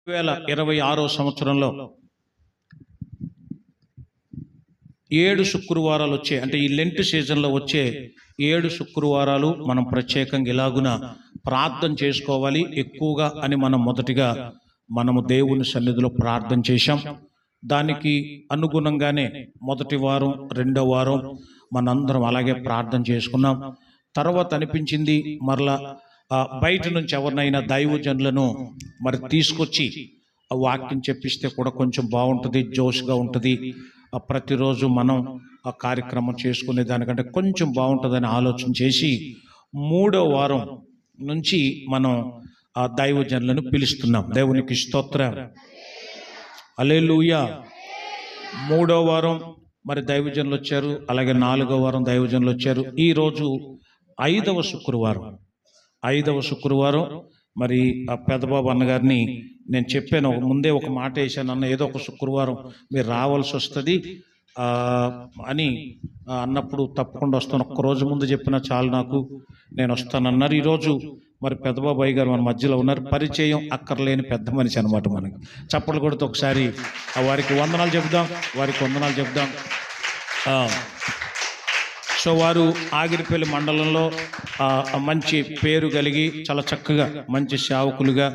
2026 సంవత్సరంలో 7 శుక్రవారాలు వచ్చే, అంటే ఈ లెంట్ సీజన్లో వచ్చే 7 శుక్రవారాలు మనం ప్రత్యేకంగా ఇలాగున ప్రార్థన చేసుకోవాలి ఎక్కువగా అని మనం మొదటిగా మనము దేవుని సన్నిధిలో ప్రార్థన చేశాం. దానికి అనుగుణంగానే మొదటి వారం రెండో వారం మనందరం అలాగే ప్రార్థన చేసుకున్నాం. తర్వాత అనిపించింది మరలా బయట నుంచి ఎవరినైనా దైవజనులను మరి తీసుకొచ్చి ఆ వాక్యం చెప్పిస్తే కూడా కొంచెం బాగుంటుంది, జోష్గా ఉంటుంది. ప్రతిరోజు మనం ఆ కార్యక్రమం చేసుకునే దానికంటే కొంచెం బాగుంటుందని ఆలోచన చేసి 3వ వారం నుంచి మనం ఆ దైవజనులను పిలుస్తున్నాం. దేవునికి స్తోత్రం, హల్లెలూయా. 3వ వారం మరి దైవజనులు వచ్చారు, అలాగే 4వ వారం దైవజనులు వచ్చారు. ఈరోజు 5వ శుక్రవారం మరి ఆ పెద్దబాబు అన్నగారిని నేను చెప్పాను, ముందే ఒక మాట వేసాను, అన్న ఏదో ఒక శుక్రవారం మీరు రావాల్సి వస్తుంది అని అన్నప్పుడు తప్పకుండా వస్తాను, ఒక్కరోజు ముందు చెప్పినా చాలు నాకు, నేను వస్తానన్నారు. ఈరోజు మరి పెద్దబాబు అయ్య గారు మన మధ్యలో ఉన్నారు. పరిచయం అక్కర్లేని పెద్ద మనిషి అనమాట. మనకి చప్పట్లు కొడుతూ ఒకసారి వారికి వందనాలు చెప్దాం. సో వారు ఆగిరిపల్లి మండలంలో మంచి పేరు కలిగి చాలా చక్కగా మంచి సేవకులుగా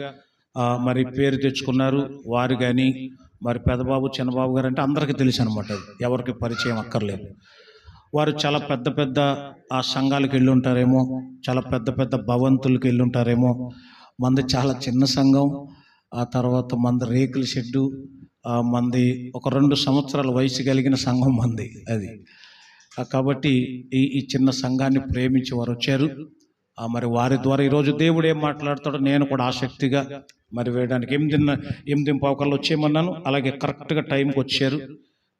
మరి పేరు తెచ్చుకున్నారు. వారు కానీ మరి పెద్దబాబు చిన్నబాబు గారు అంటే అందరికీ తెలుసు అనమాట, ఎవరికి పరిచయం అక్కర్లేదు. వారు చాలా పెద్ద ఆ సంఘాలకు వెళ్ళి ఉంటారేమో, చాలా పెద్ద భవంతులకు వెళ్ళి ఉంటారేమో. మంది చాలా చిన్న సంఘం, ఆ తర్వాత మంది రేకుల షెడ్డు, మంది ఒక 2 సంవత్సరాల వయసు కలిగిన సంఘం మంది అది. కాబట్టి ఈ చిన్న సంఘాన్ని ప్రేమించి వారు వచ్చారు. మరి వారి ద్వారా ఈరోజు దేవుడు ఏం మాట్లాడతాడో నేను కూడా ఆసక్తిగా మరి వేయడానికి 8:15 వచ్చేయమన్నాను, అలాగే కరెక్ట్గా టైంకి వచ్చారు.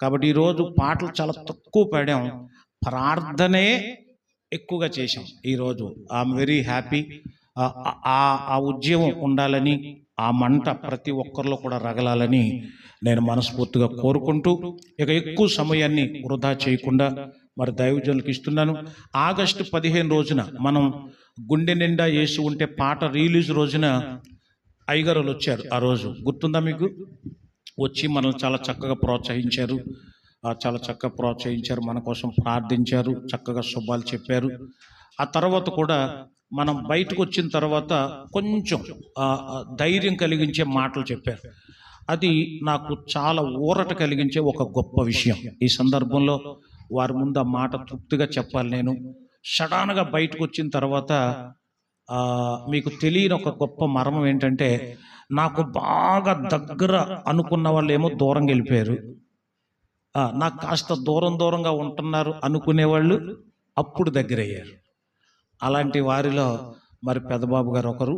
కాబట్టి ఈరోజు పాటలు చాలా తక్కువ పాడాం, ప్రార్థనే ఎక్కువగా చేశాం ఈరోజు. I'm very happy. ఆ ఉద్యమం ఉండాలని, ఆ మంట ప్రతి ఒక్కరిలో కూడా రగలాలని నేను మనస్ఫూర్తిగా కోరుకుంటూ ఇక ఎక్కువ సమయాన్ని వృధా చేయకుండా మరి దైవజనులకు ఇస్తున్నాను. ఆగస్టు 15 రోజున మనం గుండె నిండా యేసు ఉంటే పాట రిలీజ్ రోజున అయ్యగారులు వచ్చారు. ఆ రోజు గుర్తుందా మీకు? వచ్చి మనల్ని చాలా చక్కగా ప్రోత్సహించారు, మన కోసం ప్రార్థించారు, చక్కగా శుభాలు చెప్పారు. ఆ తర్వాత కూడా మనం బయటకు వచ్చిన తర్వాత కొంచెం ధైర్యం కలిగించే మాటలు చెప్పారు. అది నాకు చాలా ఊరట కలిగించే ఒక గొప్ప విషయం. ఈ సందర్భంలో వారి ముందు ఆ మాట తృప్తిగా చెప్పాలి. నేను సడన్గా బయటకు వచ్చిన తర్వాత మీకు తెలియని ఒక గొప్ప మర్మం ఏంటంటే, నాకు బాగా దగ్గర అనుకున్న వాళ్ళు ఏమో దూరంగా వెళ్ళిపోయారు, నాకు కాస్త దూరంగా ఉంటున్నారు అనుకునేవాళ్ళు అప్పుడు దగ్గర అయ్యారు. అలాంటి వారిలో మరి పెద్దబాబు గారు ఒకరు.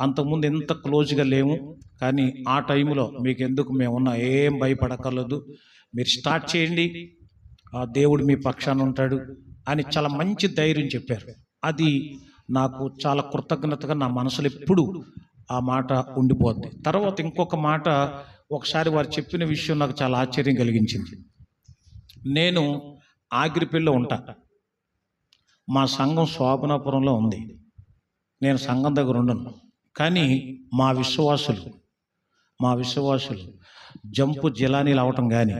అంతకుముందు ఎంత క్లోజ్గా లేము, కానీ ఆ టైంలో మీకు ఎందుకు మేమున్నా, ఏం భయపడక్కర్లేదు, మీరు స్టార్ట్ చేయండి, దేవుడు మీ పక్షాన ఉంటాడు అని చాలా మంచి ధైర్యం చెప్పారు. అది నాకు చాలా కృతజ్ఞతగా నా మనసులో ఎప్పుడు ఆ మాట ఉండిపోద్ది. తర్వాత ఇంకొక మాట, ఒకసారి వారు చెప్పిన విషయం నాకు చాలా ఆశ్చర్యం కలిగించింది. నేను ఆగిరిపల్లిలో ఉంటా, మా సంఘం శోభనాపురంలో ఉంది, నేను సంఘం దగ్గర ఉండను. కానీ మా విశ్వాసులు జంపు జిలానీలు అవటం కానీ,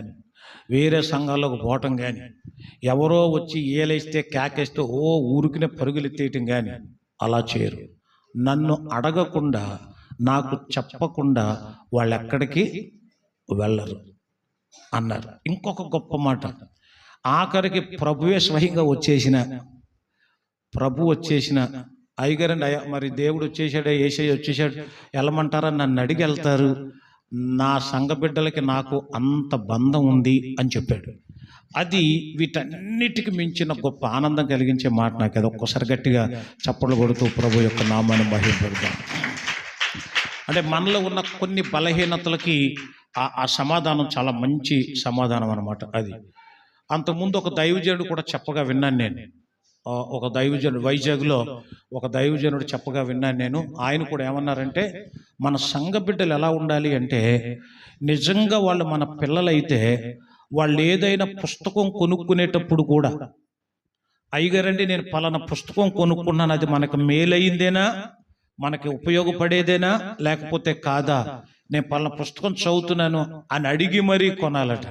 వేరే సంఘాల్లోకి పోవటం కానీ, ఎవరో వచ్చి ఏలేస్తే కేకేస్తే ఊరికినే పరుగులు ఎత్తేయటం కానీ అలా చేయరు. నన్ను అడగకుండా, నాకు చెప్పకుండా వాళ్ళు ఎక్కడికి వెళ్ళరు అన్నారు. ఇంకొక గొప్ప మాట, ఆఖరికి ప్రభువే స్వయంగా ప్రభు వచ్చేసిన అయ్యగారండి, మరి దేవుడు వచ్చేసాడు, యేసయ్య వచ్చేసాడు, వెళ్ళమంటారా, నన్ను అడిగి వెళ్తారు, నా సంఘ బిడ్డలకి నాకు అంత బంధం ఉంది అని చెప్పాడు. అది వీటన్నిటికి మించిన గొప్ప ఆనందం కలిగించే మాట నాకు. అది ఒక్కసారి గట్టిగా చప్పట్లు కొడుతూ ప్రభు యొక్క నామాన్ని మహిమపడతాం. అంటే మనలో ఉన్న కొన్ని బలహీనతలకి ఆ సమాధానం చాలా మంచి సమాధానం అన్నమాట. అది అంతకుముందు ఒక దైవజనుడు కూడా చెప్పగా విన్నాను నేను. ఒక దైవజనుడు వైజాగ్లో ఒక దైవజనుడు చెప్పగా విన్నాను నేను. ఆయన కూడా ఏమన్నారంటే, మన సంఘ బిడ్డలు ఎలా ఉండాలి అంటే, నిజంగా వాళ్ళు మన పిల్లలైతే వాళ్ళు ఏదైనా పుస్తకం కొనుక్కునేటప్పుడు కూడా, అయ్యగారండి నేను పలానా పుస్తకం కొనుక్కున్నాను, అది మనకు మేలైందేనా, మనకి ఉపయోగపడేదేనా లేకపోతే కాదా, నేను పలానా పుస్తకం చదువుతున్నాను అని అడిగి మరీ కొనాలట.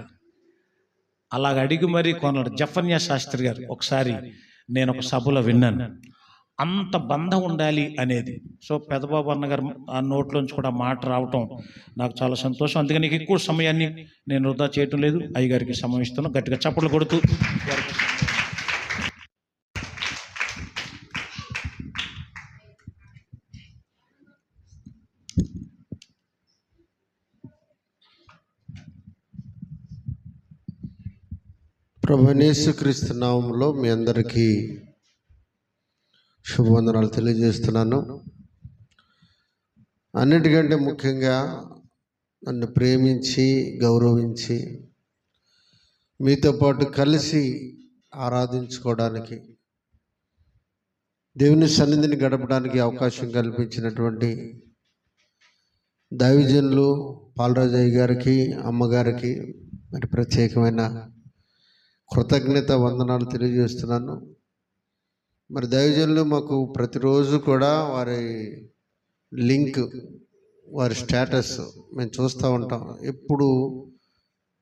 అలాగ అడిగి మరీ కొనాలట. జఫన్యా శాస్త్రి గారు ఒకసారి నేను ఒక సభలో విన్నాను. అంత బంధం ఉండాలి అనేది. సో పెదబాబు అన్నగారు ఆ నోట్లోంచి కూడా మాట రావటం నాకు చాలా సంతోషం. అందుకని నీకు ఎక్కువ సమయాన్ని నేను వృధా చేయటం లేదు. అయ్యగారికి సమయం ఇస్తున్నాను. గట్టిగా చప్పట్లు కొడుతూ ప్రభువైన యేసుక్రీస్తు నామములో మీ అందరికీ శుభవందనాలు తెలియజేస్తున్నాను. అన్నిటికంటే ముఖ్యంగా నన్ను ప్రేమించి గౌరవించి మీతో పాటు కలిసి ఆరాధించుకోవడానికి, దేవుని సన్నిధిని గడపడానికి అవకాశం కల్పించినటువంటి దైవజనులు పాలరాజయ్య గారికి, అమ్మగారికి మరి ప్రత్యేకమైన కృతజ్ఞత వందనాలు తెలియజేస్తున్నాను. మరి దైవజనులు మాకు ప్రతిరోజు కూడా వారి లింక్, వారి స్టేటస్ మేము చూస్తూ ఉంటాం. ఎప్పుడు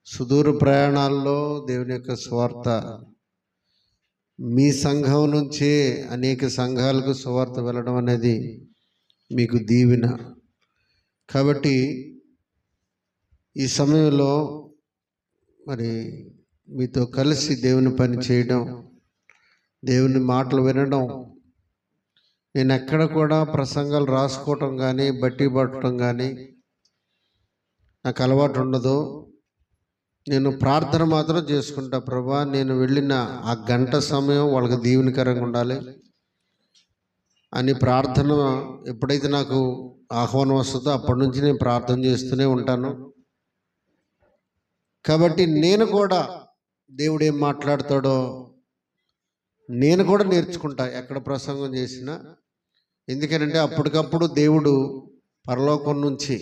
సుదూర ప్రయాణాల్లో దేవుని యొక్క సువార్త, మీ సంఘం నుంచే అనేక సంఘాలకు సువార్త వెళ్ళడం అనేది మీకు దీవెన. కాబట్టి ఈ సమయంలో మరి మీతో కలిసి దేవుని పని చేయడం, దేవుని మాటలు వినడం, నేను ఎక్కడ కూడా ప్రసంగాలు రాసుకోవటం కానీ బట్టి పట్టడం కానీ నాకు అలవాటు ఉండదు. నేను ప్రార్థన మాత్రం చేసుకుంటా. ప్రభా, నేను వెళ్ళిన ఆ గంట సమయం వాళ్ళకి దీవెనకరంగా ఉండాలి అని ప్రార్థన ఎప్పుడైతే నాకు ఆహ్వానం వస్తుందో అప్పటి నుంచి నేను ప్రార్థన చేస్తూనే ఉంటాను. కాబట్టి నేను కూడా దేవుడు ఏం మాట్లాడతాడో నేను కూడా నేర్చుకుంటా ఎక్కడ ప్రసంగం చేసినా. ఎందుకంటే అప్పటికప్పుడు దేవుడు పరలోకం నుంచి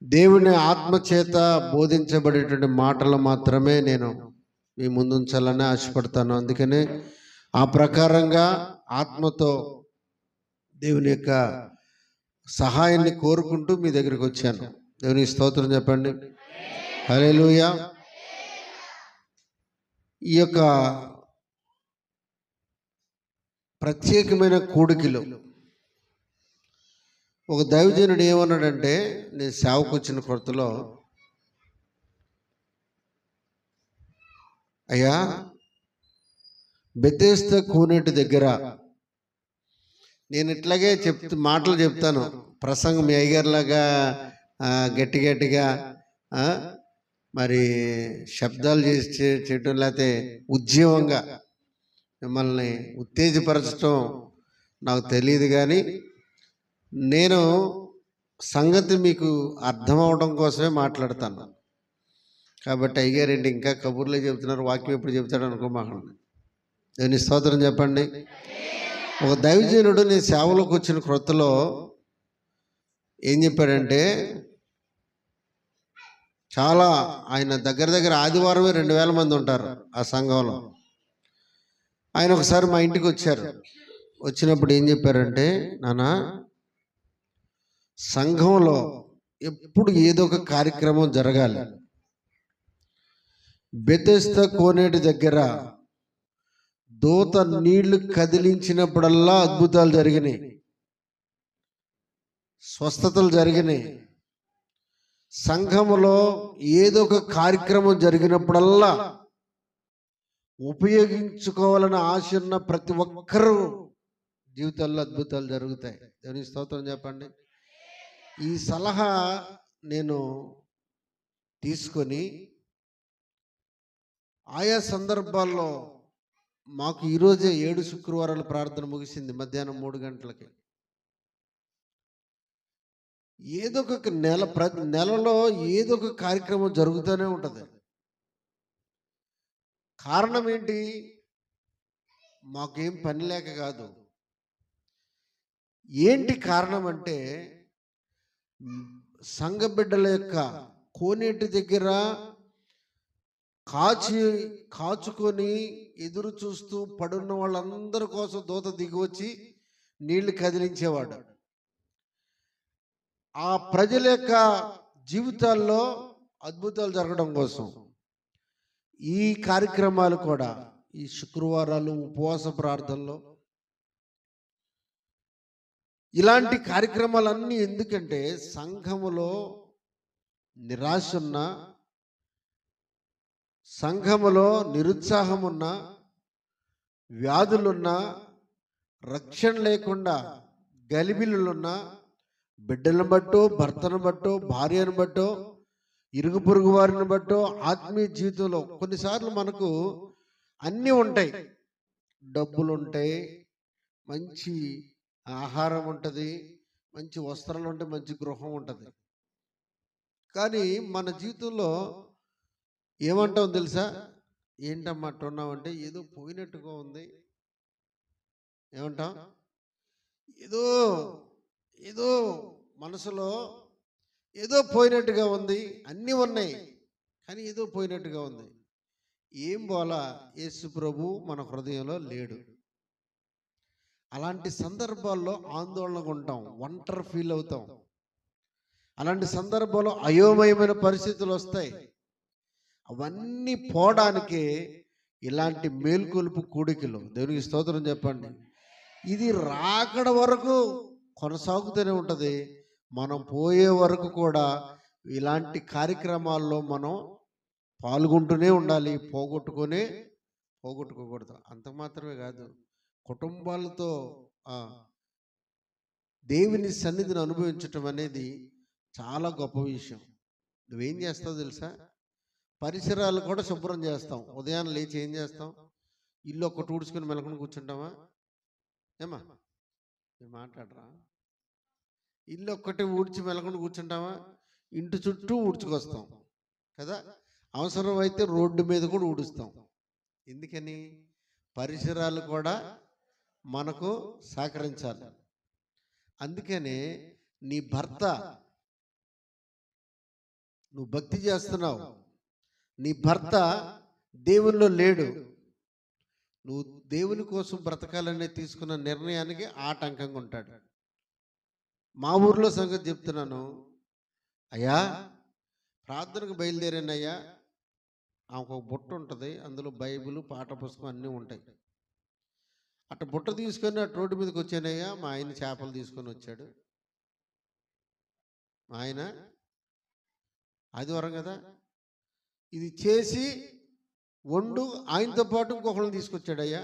దేవుని ఆత్మచేత బోధించబడేటువంటి మాటలు మాత్రమే నేను మీ ముందుంచాలని ఆశపడతాను. అందుకనే ఆ ప్రకారంగా ఆత్మతో దేవుని యొక్క సహాయాన్ని కోరుకుంటూ మీ దగ్గరికి వచ్చాను. దేవునికి స్తోత్రం చెప్పండి. హల్లెలూయా. ఈ యొక్క ప్రత్యేకమైన కూడికలో ఒక దైవజనుడు ఏమన్నాడంటే, నేను సేవకు వచ్చిన కొత్తలో, అయ్యా బెతెస్దా కోనేటి దగ్గర నేను ఇట్లాగే మాటలు చెప్తాను, ప్రసంగం మీ అయ్యగారిలాగా గట్టి గట్టిగా మరి శబ్దాలు చేసి చేయటం, లేకపోతే ఉద్యమంగా మిమ్మల్ని ఉత్తేజపరచడం నాకు తెలియదు. కానీ నేను సంగతి మీకు అర్థం అవడం కోసమే మాట్లాడతాను. కాబట్టి అయ్యారేంటి ఇంకా కబుర్లే చెబుతున్నారు, వాక్యం ఎప్పుడు చెబుతాడు అనుకోమాకండి. దేవుని స్తోత్రం చెప్పండి. ఒక దైవజనుడు నేను సేవలోకి వచ్చిన క్రొత్తలో ఏం చెప్పాడంటే, చాలా ఆయన దగ్గర ఆదివారమే 2000 మంది ఉంటారు ఆ సంఘంలో. ఆయన ఒకసారి మా ఇంటికి వచ్చారు. వచ్చినప్పుడు ఏం చెప్పారంటే, నాన్న, సంఘంలో ఎప్పుడు ఏదో ఒక కార్యక్రమం జరగాలి. బెతెస్దా కోనేటి దగ్గర దూత నీళ్లు కదిలించినప్పుడల్లా అద్భుతాలు జరిగినాయి, స్వస్థతలు జరిగినాయి. సంఘములో ఏదో ఒక కార్యక్రమం జరిగినప్పుడల్లా ఉపయోగించుకోవాలని ఆశ ఉన్న ప్రతి ఒక్కరూ జీవితాల్లో అద్భుతాలు జరుగుతాయి. దేవుని స్తోత్రం చెప్పండి. ఈ సలహా నేను తీసుకొని ఆయా సందర్భాల్లో, మాకు ఈరోజే 7 శుక్రవారాల ప్రార్థన ముగిసింది మధ్యాహ్నం 3 గంటలకి. ఏదో ఒక ప్రతి నెలలో ఏదో ఒక కార్యక్రమం జరుగుతూనే ఉంటుంది. కారణం ఏంటి? మాకేం పని లేక కాదు. ఏంటి కారణం అంటే, సంఘ బిడ్డల యొక్క కోనేటి దగ్గర కాచుకొని ఎదురు చూస్తూ పడున్న వాళ్ళందరి కోసం దూత దిగి వచ్చి నీళ్లు కదిలించేవాడు. ఆ ప్రజల యొక్క జీవితాల్లో అద్భుతాలు జరగడం కోసం ఈ కార్యక్రమాలు కూడా, ఈ శుక్రవారాలు, ఉపవాస ప్రార్థనలు, ఇలాంటి కార్యక్రమాలన్నీ ఎందుకంటే సంఘములో నిరాశ ఉన్న, సంఘములో నిరుత్సాహం ఉన్న, వ్యాధులున్నా, రక్షణ లేకుండా గలిబిలున్నా, బిడ్డలను బట్టో, భర్తను బట్టో, భార్యను బట్టో, ఇరుగు పొరుగు వారిని బట్టో, ఆత్మీయ జీవితంలో కొన్నిసార్లు మనకు అన్నీ ఉంటాయి. డబ్బులు ఉంటాయి, మంచి ఆహారం ఉంటుంది, మంచి వస్త్రాలు ఉంటాయి, మంచి గృహం ఉంటుంది. కానీ మన జీవితంలో ఏమంటాం తెలుసా? ఏంటమ్మా అట్టున్నామంటే ఏదో పోయినట్టుగా ఉంది. ఏమంటాం? ఏదో ఏదో మనసులో ఏదో పోయినట్టుగా ఉంది. అన్నీ ఉన్నాయి కానీ ఏదో పోయినట్టుగా ఉంది. ఏం పోలా? యేసు ప్రభు మన హృదయంలో లేడు. అలాంటి సందర్భాల్లో ఆందోళనగా ఉంటాం, ఒంటరి ఫీల్ అవుతాం. అలాంటి సందర్భాల్లో అయోమయమైన పరిస్థితులు వస్తాయి. అవన్నీ పోవడానికే ఇలాంటి మేల్కొలుపు కూడికలు. దేవునికి స్తోత్రం చెప్పండి. ఇది రాకడ వరకు కొనసాగుతూనే ఉంటుంది. మనం పోయే వరకు కూడా ఇలాంటి కార్యక్రమాల్లో మనం పాల్గొంటూనే ఉండాలి. పోగొట్టుకోకూడదు. అంత మాత్రమే కాదు, కుటుంబాలతో దేవుని సన్నిధిని అనుభవించటం అనేది చాలా గొప్ప విషయం. నువ్వేం చేస్తావు తెలుసా? పరిసరాలు కూడా శుభ్రం చేస్తాం. ఉదయాన్నే లేచి ఏం చేస్తాం? ఇల్లు ఒక్కటి ఊడ్చుకొని మెలకుని కూర్చుంటామా? ఏమా మీరు మాట్లాడరా? ఇల్లు ఒక్కటి ఊడ్చి మెలకుని కూర్చుంటామా? ఇంటి చుట్టూ ఊడ్చుకొస్తాం కదా. అవసరం అయితే రోడ్డు మీద కూడా ఊడుస్తాం. ఎందుకని? పరిసరాలు కూడా మనకు సహకరించాలి. అందుకనే నీ భర్త, నువ్వు భక్తి చేస్తున్నావు, నీ భర్త దేవునిలో లేడు, నువ్వు దేవుని కోసం బ్రతకాలనే తీసుకున్న నిర్ణయానికి ఆటంకంగా ఉంటాడు. మా ఊర్లో సంగతి చెప్తున్నాను. అయ్యా ప్రార్థనకు బయలుదేరానయ్యా, ఆమెకు ఒక బుట్ట ఉంటుంది, అందులో బైబిల్, పాఠ పుస్తకం అన్నీ ఉంటాయి. అట్ట బుట్ట తీసుకొని అటు రోడ్డు మీదకి వచ్చానయ్యా. మా ఆయన చేపలు తీసుకొని వచ్చాడు. మా ఆయన ఆదివారం కదా, ఇది చేసి వండు, ఆయనతో పాటు ఇంకొకళ్ళని తీసుకొచ్చాడయ్యా.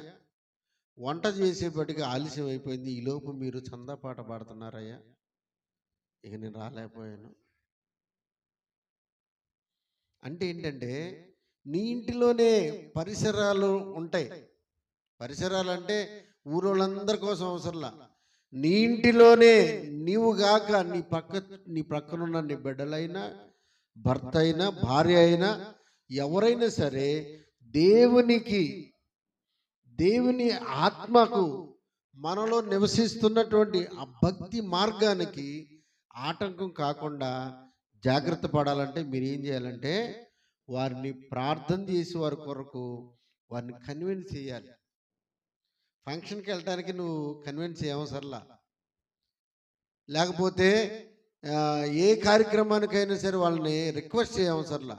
వంట చేసేపటికి ఆలస్యం అయిపోయింది. ఈలోపు మీరు చందా పాట పాడుతున్నారయ్యా, ఇక నేను రాలేకపోయాను. అంటే ఏంటంటే నీ ఇంటిలోనే పరిసరాలు ఉంటాయి. పరిసరాలు అంటే ఊరోళ్ళందరి కోసం అవసరంలా. నీ ఇంటిలోనే నీవు గాక నీ ప్రక్కనున్న నీ బిడ్డలైనా, భర్త అయినా, భార్య అయినా, ఎవరైనా సరే దేవుని ఆత్మకు మనలో నివసిస్తున్నటువంటి ఆ భక్తి మార్గానికి ఆటంకం కాకుండా జాగ్రత్త పడాలంటే మీరు ఏం చేయాలంటే వారిని ప్రార్థన చేసి వారి కొరకు వారిని కన్విన్స్ చేయాలి. ఫంక్షన్కి వెళ్ళటానికి నువ్వు కన్విన్స్ చేయవసరలా. లేకపోతే ఏ కార్యక్రమానికైనా సరే వాళ్ళని రిక్వెస్ట్ చేయవసరలా.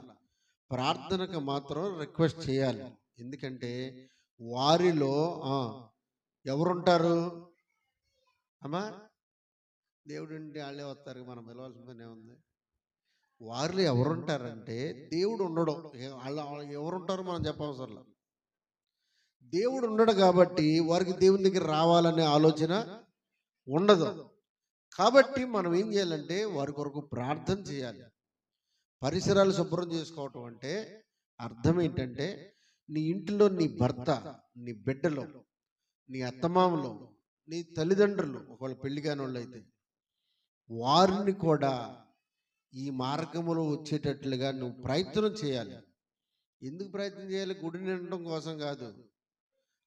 ప్రార్థనకు మాత్రం రిక్వెస్ట్ చేయాలి. ఎందుకంటే వారిలో ఎవరుంటారు అమ్మా? దేవుడు ఉండి వాళ్ళే వస్తారు, మనం పిలవాల్సిన పని ఏముంది? వారిలో ఎవరుంటారంటే దేవుడు ఉండడం. వాళ్ళు ఎవరుంటారో మనం చెప్పవసరం. దేవుడు ఉండడు కాబట్టి వారికి దేవుని దగ్గర రావాలనే ఆలోచన ఉండదు. కాబట్టి మనం ఏం చేయాలంటే వారి కొరకు ప్రార్థన చేయాలి. పరిసరాలు శుభ్రం చేసుకోవటం అంటే అర్థం ఏంటంటే నీ ఇంటిలో నీ భర్త, నీ బిడ్డలో, నీ అత్తమామలో, నీ తల్లిదండ్రులు, ఒకవేళ పెళ్లి కాని వాళ్ళు అయితే వారిని కూడా ఈ మార్గంలో వచ్చేటట్లుగా నువ్వు ప్రయత్నం చేయాలి. ఎందుకు ప్రయత్నం చేయాలి? గుడి నిండడం కోసం కాదు,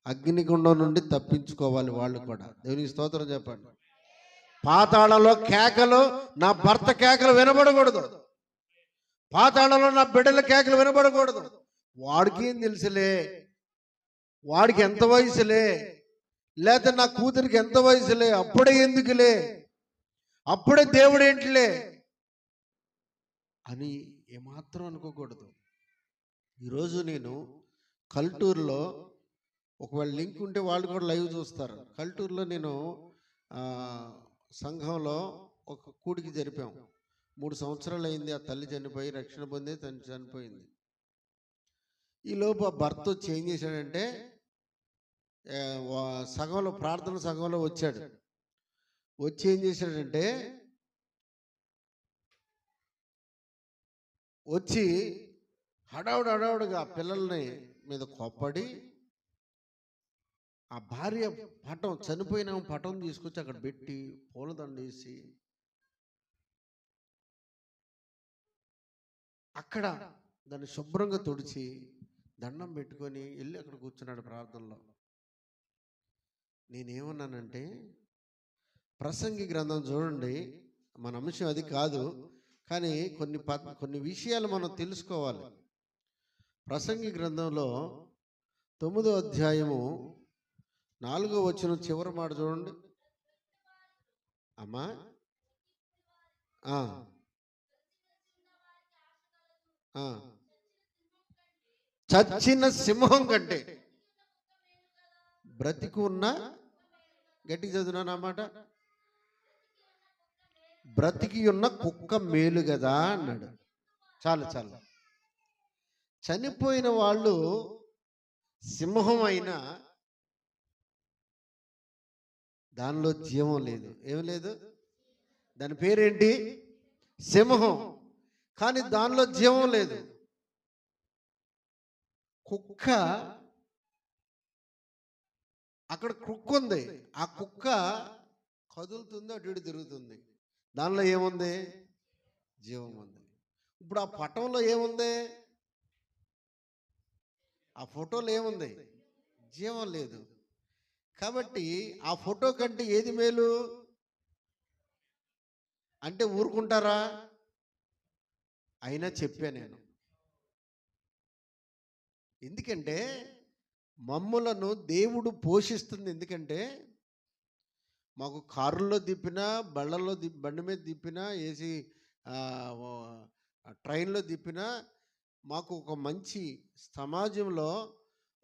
అగ్నిగుండం నుండి తప్పించుకోవాలి వాళ్ళు కూడా. దేవునికి స్తోత్రం చెప్పండి. పాతాళంలో కేకలు, నా భర్త కేకలు వినబడకూడదు. పాతాళంలో నా బిడ్డల కేకలు వినబడకూడదు. వాడికి ఏం తెలుసులే, వాడికి ఎంత వయసులే, లేకపోతే నా కూతురికి ఎంత వయసులే, అప్పుడే ఎందుకులే, అప్పుడే దేవుడు ఏంటిలే అని ఏమాత్రం అనుకోకూడదు. ఈరోజు నేను కల్టూరులో, ఒకవేళ లింక్ ఉంటే వాళ్ళు కూడా లైవ్ చూస్తారు. కల్టూరులో నేను ఆ, సంఘంలో ఒక కూడికి జరిపాం. 3 సంవత్సరాలు అయింది ఆ తల్లి చనిపోయి, రక్షణ పొంది తను చనిపోయింది. ఈ లోపు ఆ భర్త వచ్చి ఏం చేశాడంటే సగంలో ప్రార్థన సగంలో వచ్చాడు. వచ్చి ఏం చేశాడంటే వచ్చి హడావుడిగా పిల్లల్ని మీద కోప్పడి ఆ భార్య పటం, చనిపోయిన పటం తీసుకొచ్చి అక్కడ పెట్టి పూలదండ వేసి అక్కడ దాన్ని శుభ్రంగా తుడిచి దండం పెట్టుకొని వెళ్ళి అక్కడ కూర్చున్నాడు ప్రార్థనలో. నేనేమన్నానంటే, ప్రసంగి గ్రంథం చూడండి, మన అంశం అది కాదు, కానీ కొన్ని విషయాలు మనం తెలుసుకోవాలి. ప్రసంగి గ్రంథంలో 9వ అధ్యాయము 4వ వచనం చివరి మాట చూడండి అమ్మా. చచ్చిన సింహం కంటే బ్రతికి ఉన్న, గట్టి చదువున్నాను అన్నమాట, బ్రతికి ఉన్న కుక్క మేలు కదా అన్నాడు. చాలు చాలు. చనిపోయిన వాళ్ళు సింహం అయినా దానిలో జీవం లేదు. ఏం లేదు. దాని పేరేంటి? సింహం. కానీ దానిలో జీవం లేదు. కుక్క, అక్కడ కుక్క ఉంది. ఆ కుక్క కదులుతుంది, అటు ఇటు తిరుగుతుంది. దానిలో ఏముంది? జీవం ఉంది. ఇప్పుడు ఆ పటంలో ఏముంది? ఆ ఫోటోలో ఏముంది? జీవం లేదు. కాబట్టి ఆ ఫోటో కంటే ఏది మేలు అంటే ఊరుకుంటారా? అయినా చెప్పా నేను. ఎందుకంటే మమ్ములను దేవుడు పోషిస్తుంది. ఎందుకంటే మాకు కారుల్లో తిప్పినా, బండి మీద తిప్పినా, ఏసీ ట్రైన్లో తిప్పినా, మాకు ఒక మంచి సమాజంలో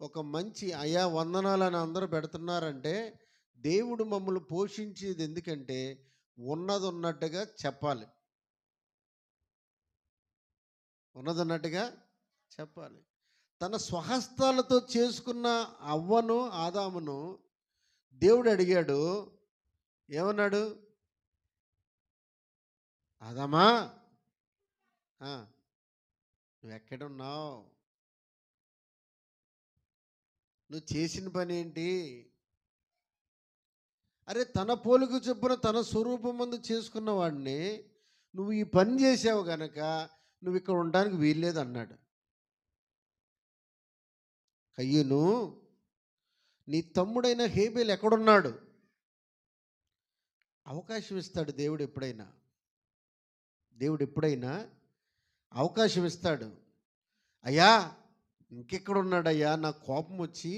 ఒక మంచి అయా వందనాలని అందరూ పెడుతున్నారంటే దేవుడు మమ్మల్ని పోషించేది. ఎందుకంటే ఉన్నది ఉన్నట్టుగా చెప్పాలి, ఉన్నది ఉన్నట్టుగా చెప్పాలి. తన స్వహస్తాలతో చేసుకున్న అవ్వను ఆదామును దేవుడు అడిగాడు. ఏమన్నాడు? ఆదామా, నువ్వు ఎక్కడున్నావు? నువ్వు చేసిన పని ఏంటి? అరే, తన పోలిక చొప్పున తన స్వరూపం ముందు చేసుకున్న వాడిని నువ్వు ఈ పని చేసావు గనక నువ్వు ఇక్కడ ఉండడానికి వీల్లేదు అన్నాడు. కయ్యను, నీ తమ్ముడైన హేబేలు ఎక్కడున్నాడు? అవకాశం ఇస్తాడు దేవుడు. ఎప్పుడైనా అవకాశం ఇస్తాడు. అయ్యా, ఇంకెక్కడున్నాడయ్యా? నాకు కోపం వచ్చి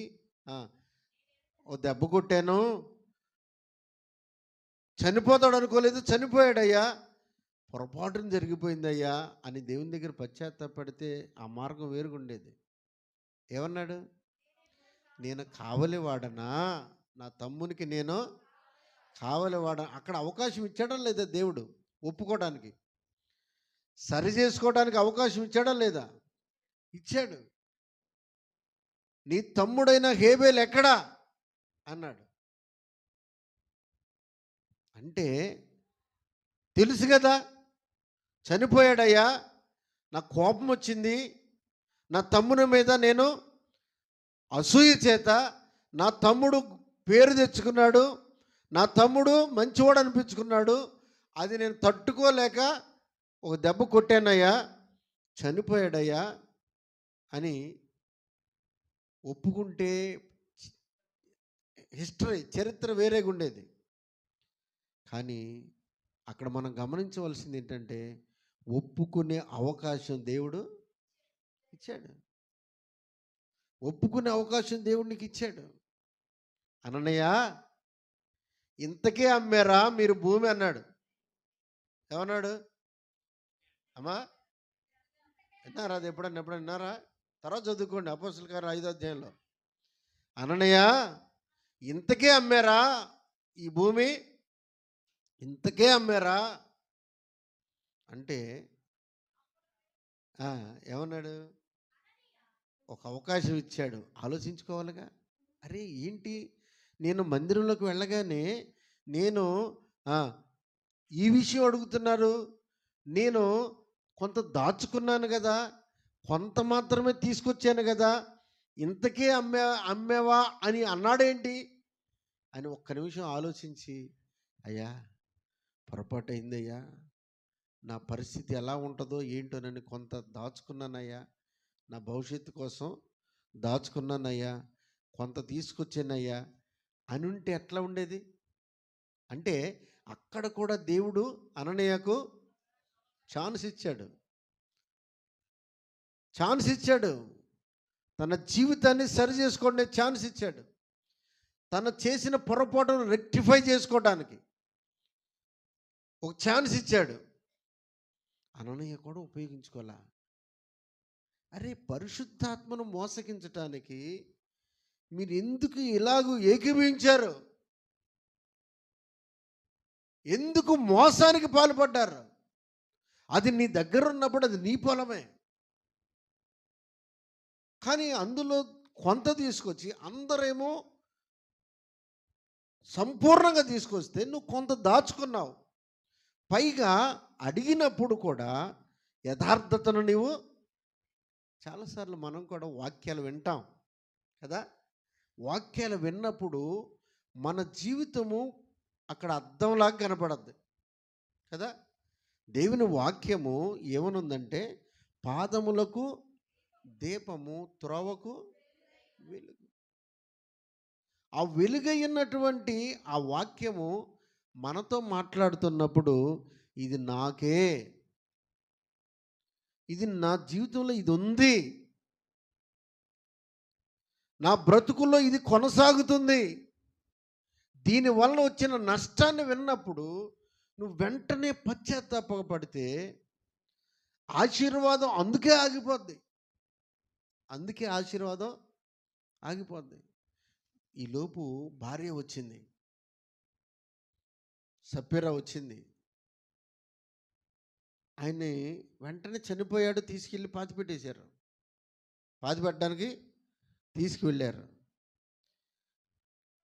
ఓ దెబ్బ కొట్టాను, చనిపోతాడు అనుకోలేదు, చనిపోయాడయ్యా, పొరపాటున జరిగిపోయిందయ్యా అని దేవుని దగ్గర పశ్చాత్తాపడితే ఆ మార్గం వేరుగుండేది. ఏమన్నాడు? నేను కావలివాడనా? నా తమ్మునికి నేను కావలివాడ. అక్కడ అవకాశం ఇచ్చాడా లేదా దేవుడు? ఒప్పుకోవడానికి, సరి చేసుకోవడానికి అవకాశం ఇచ్చాడా లేదా? ఇచ్చాడు. నీ తమ్ముడైన హేబేలు ఎక్కడా అన్నాడు. అంటే తెలుసు కదా, చనిపోయాడయ్యా, నాకు కోపం వచ్చింది, నా తమ్ముని మీద నేను అసూయ చేత నా తమ్ముడు పేరు తెచ్చుకున్నాడు, నా తమ్ముడు మంచివాడు అనిపించుకున్నాడు, అది నేను తట్టుకోలేక ఒక దెబ్బ కొట్టానయ్యా, చనిపోయాడయ్యా అని ఒప్పుకుంటే చరిత్ర వేరేగా ఉండేది. కానీ అక్కడ మనం గమనించవలసింది ఏంటంటే ఒప్పుకునే అవకాశం దేవుడు ఇచ్చాడు. ఒప్పుకునే అవకాశం దేవుడికి ఇచ్చాడు. అననయ్య, ఇంతకే అమ్మారా మీరు భూమి అన్నాడు. ఏమన్నాడు? అమ్మా విన్నారా? అది ఎప్పుడన్నా విన్నారా? తర్వాత చదువుకోండి అపోస్తలుల కార్యాలు 5వ అధ్యాయంలో. అననీయ ఇంతకే అమ్మారా ఈ భూమి? ఇంతకే అమ్మారా అంటే ఏమన్నాడు? ఒక అవకాశం ఇచ్చాడు. ఆలోచించుకోవాలిగా. అరే ఏంటి, నేను మందిరంలోకి వెళ్ళగానే నేను ఈ విషయం అడుగుతున్నారు. నేను కొంత దాచుకున్నాను కదా, కొంత మాత్రమే తీసుకొచ్చాను కదా, ఇంతకే అమ్మేవా అని అన్నాడేంటి అని ఒక్క నిమిషం ఆలోచించి, అయ్యా పొరపాటు అయిందయ్యా, నా పరిస్థితి ఎలా ఉంటుందో ఏంటోనని కొంత దాచుకున్నానయ్యా, నా భవిష్యత్తు కోసం దాచుకున్నానయ్యా, కొంత తీసుకొచ్చానయ్యా అని ఉంటే ఎట్లా ఉండేది? అంటే అక్కడ కూడా దేవుడు అననీయకు ఛాన్స్ ఇచ్చాడు. తన జీవితాన్ని సరి చేసుకునే ఛాన్స్ ఇచ్చాడు. తను చేసిన పొరపాటును రెక్టిఫై చేసుకోవడానికి ఒక ఛాన్స్ ఇచ్చాడు. అననీయ కూడా ఉపయోగించుకోవాలా? అరే పరిశుద్ధాత్మను మోసగించటానికి మీరు ఎందుకు ఇలాగూ ఏకీభవించారు? ఎందుకు మోసానికి పాల్పడ్డారు? అది నీ దగ్గర ఉన్నప్పుడు అది నీ పొలమే, కానీ అందులో కొంత తీసుకొచ్చి అందరేమో సంపూర్ణంగా తీసుకొస్తే నువ్వు కొంత దాచుకున్నావు. పైగా అడిగినప్పుడు కూడా యథార్థతను నీవు చాలాసార్లు మనం కూడా వాక్యాలు వింటాం కదా. వాక్యాలు విన్నప్పుడు మన జీవితము అక్కడ అద్దంలాగా కనపడద్ది కదా. దేవుని వాక్యము ఏమనుందంటే పాదములకు దీపము, త్రోవకు వెలుగు. ఆ వెలుగైనటువంటి ఆ వాక్యము మనతో మాట్లాడుతున్నప్పుడు ఇది నాకే, ఇది నా జీవితంలో ఇది ఉంది, నా బ్రతుకుల్లో ఇది కొనసాగుతుంది, దీనివల్ల వచ్చిన నష్టాన్ని విన్నప్పుడు నువ్వు వెంటనే పశ్చాత్తాపడితే ఆశీర్వాదం అందుకే ఆగిపోద్ది. ఈలోపు భార్య వచ్చింది, సప్ఫీరా వచ్చింది. ఆయన్ని వెంటనే చనిపోయాడు, తీసుకెళ్ళి పాతిపెట్టడానికి తీసుకువెళ్ళారు.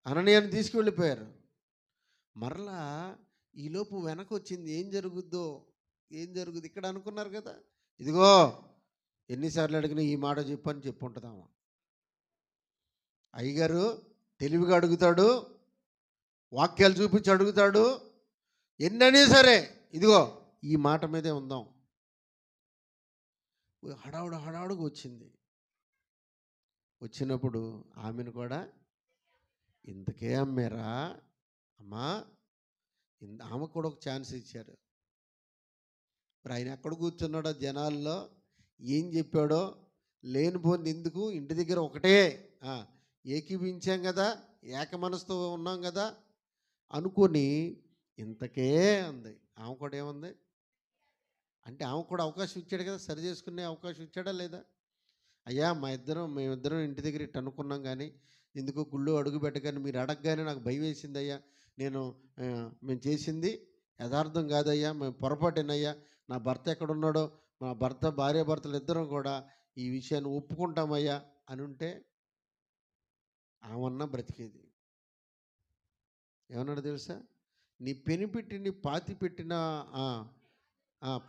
అననీయాన్ని తీసుకువెళ్ళిపోయారు. మరలా ఈలోపు వెనక వచ్చింది. ఏం జరుగుద్ది ఇక్కడ అనుకున్నారు కదా. ఇదిగో ఎన్నిసార్లు అడిగినా ఈ మాట చెప్పని చెప్పుంటుందామా. అయ్యగారు తెలివిగా అడుగుతాడు, వాక్యాలు చూపించి అడుగుతాడు. ఎన్ననే సరే ఇదిగో ఈ మాట మీదే ఉందాం. హడావుడుగా వచ్చినప్పుడు ఆమెను కూడా ఇంతకే అమ్మారా అమ్మా, ఆమె కూడా ఒక ఛాన్స్ ఇచ్చారు. మరి ఆయన ఎక్కడ కూర్చున్నాడో జనాల్లో ఏం చెప్పాడో లేనిపోయింది ఎందుకు, ఇంటి దగ్గర ఒకటే ఏకీభించాం కదా, ఏక మనసుతో ఉన్నాం కదా అనుకొని ఇంతకే అంది. ఆమె కూడా ఏముంది అంటే ఆమె కూడా అవకాశం ఇచ్చాడు కదా, సరి చేసుకునే అవకాశం ఇచ్చాడా లేదా? అయ్యా మేమిద్దరం ఇంటి దగ్గర ఇట్టు అనుకున్నాం, కానీ ఎందుకో గుళ్ళు అడుగు పెట్టగానే మీరు అడగగానే నాకు భయం వేసింది అయ్యా. మేము చేసింది యథార్థం కాదయ్యా, మేము పొరపాటేనయ్యా. నా భర్త ఎక్కడున్నాడో, మా భార్యాభర్తలు ఇద్దరం కూడా ఈ విషయాన్ని ఒప్పుకుంటామయ్యా అని ఉంటే ఆమన్నా బ్రతికేది. ఏమన్నాడు తెలుసా? నీ పెనిపెట్టి పాతి పెట్టిన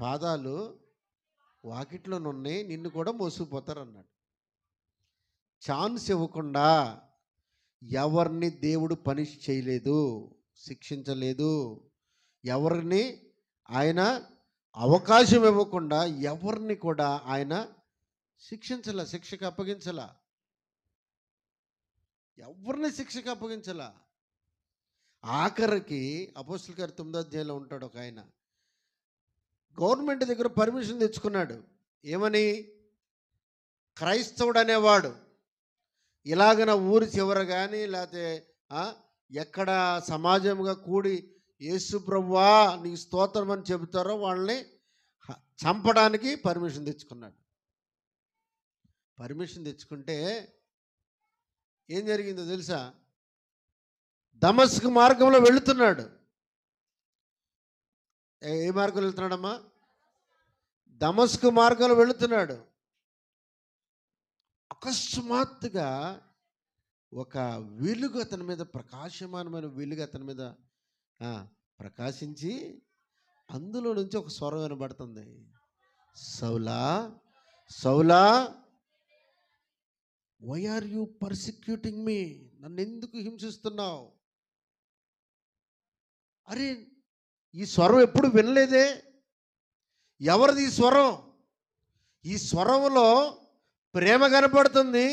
పాదాలు వాకిట్లోనున్నాయి, నిన్ను కూడా మోసుకుపోతారు అన్నాడు. ఛాన్స్ ఇవ్వకుండా ఎవరిని దేవుడు పనిష్ చేయలేదు, శిక్షించలేదు. ఎవరిని ఆయన అవకాశం ఇవ్వకుండా ఎవరిని కూడా ఆయన శిక్షకు అప్పగించలా. ఎవరిని శిక్షకు అప్పగించలా. ఆఖరికి అపోస్తలుల కార్యం 9వ అధ్యాయంలో ఉంటాడు ఒక ఆయన, గవర్నమెంట్ దగ్గర పర్మిషన్ తెచ్చుకున్నాడు. ఏమని? క్రైస్తవుడు అనేవాడు ఇలాగన ఊరి చివర కానీ లేకపోతే ఎక్కడ సమాజంగా కూడి యేసు ప్రభువా నీకు స్తోత్రం అని చెబుతారో వాళ్ళని చంపడానికి పర్మిషన్ తెచ్చుకున్నాడు. పర్మిషన్ తెచ్చుకుంటే ఏం జరిగిందో తెలుసా? దమస్కు మార్గంలో వెళుతున్నాడు. ఏ మార్గంలో వెళుతున్నాడమ్మా? దమస్కు మార్గంలో వెళుతున్నాడు. అకస్మాత్తుగా ఒక వెలుగు అతని మీద, ప్రకాశమానమైన వెలుగు అతని మీద ప్రకాశించి అందులో నుంచి ఒక స్వరం వినబడుతుంది. సౌలా సౌలా, వై ఆర్ యూ పర్సిక్యూటింగ్ మీ? నన్ను ఎందుకు హింసిస్తున్నావు? అరే, ఈ స్వరం ఎప్పుడు వినలేదే. ఎవరిది ఈ స్వరం? ఈ స్వరంలో ప్రేమ కనపడుతుంది.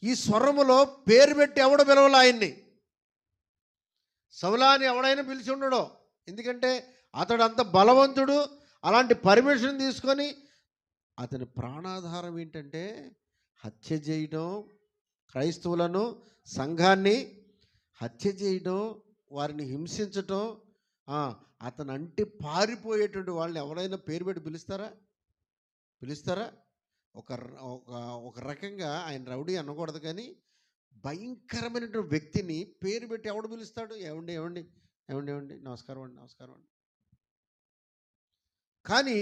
ఈ స్వరములో పేరు పెట్టి ఎవడు పిలవలా ఆయన్ని. సౌలా అని ఎవడైనా పిలిచి ఉండడు, ఎందుకంటే అతడు అంత బలవంతుడు. అలాంటి పర్మిషన్ తీసుకొని అతని ప్రాణాధారం ఏంటంటే హత్య చేయడం, క్రైస్తవులను, సంఘాన్ని హత్య చేయడం, వారిని హింసించటం. అతను అంటే పారిపోయేటువంటి వాళ్ళని ఎవరైనా పేరు పెట్టి పిలుస్తారా? ఒక రకంగా ఆయన రౌడీ అనకూడదు, కానీ భయంకరమైనటువంటి వ్యక్తిని పేరు పెట్టి ఎవడు పిలుస్తాడు? ఏమండి ఏమండి ఏమండి ఏమండి నమస్కారం అండి, నమస్కారం అండి. కానీ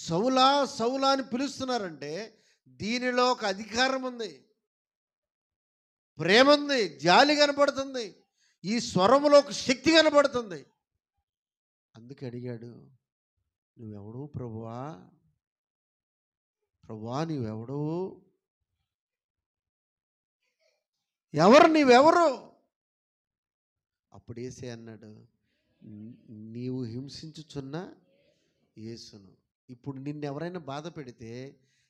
సౌలా సౌలా అని పిలుస్తున్నారంటే దీనిలో ఒక అధికారం ఉంది, ప్రేమ ఉంది, జాలి కనపడుతుంది, ఈ స్వరములో ఒక శక్తి కనపడుతుంది. అందుకే అడిగాడు, నువ్వెవడు ప్రభువా? ప్రభువా నీవెవడు? నీవెవరు? అప్పుడు యేసే అన్నాడు, నీవు హింసించుచున్న యేసును. ఇప్పుడు నిన్ను ఎవరైనా బాధ పెడితే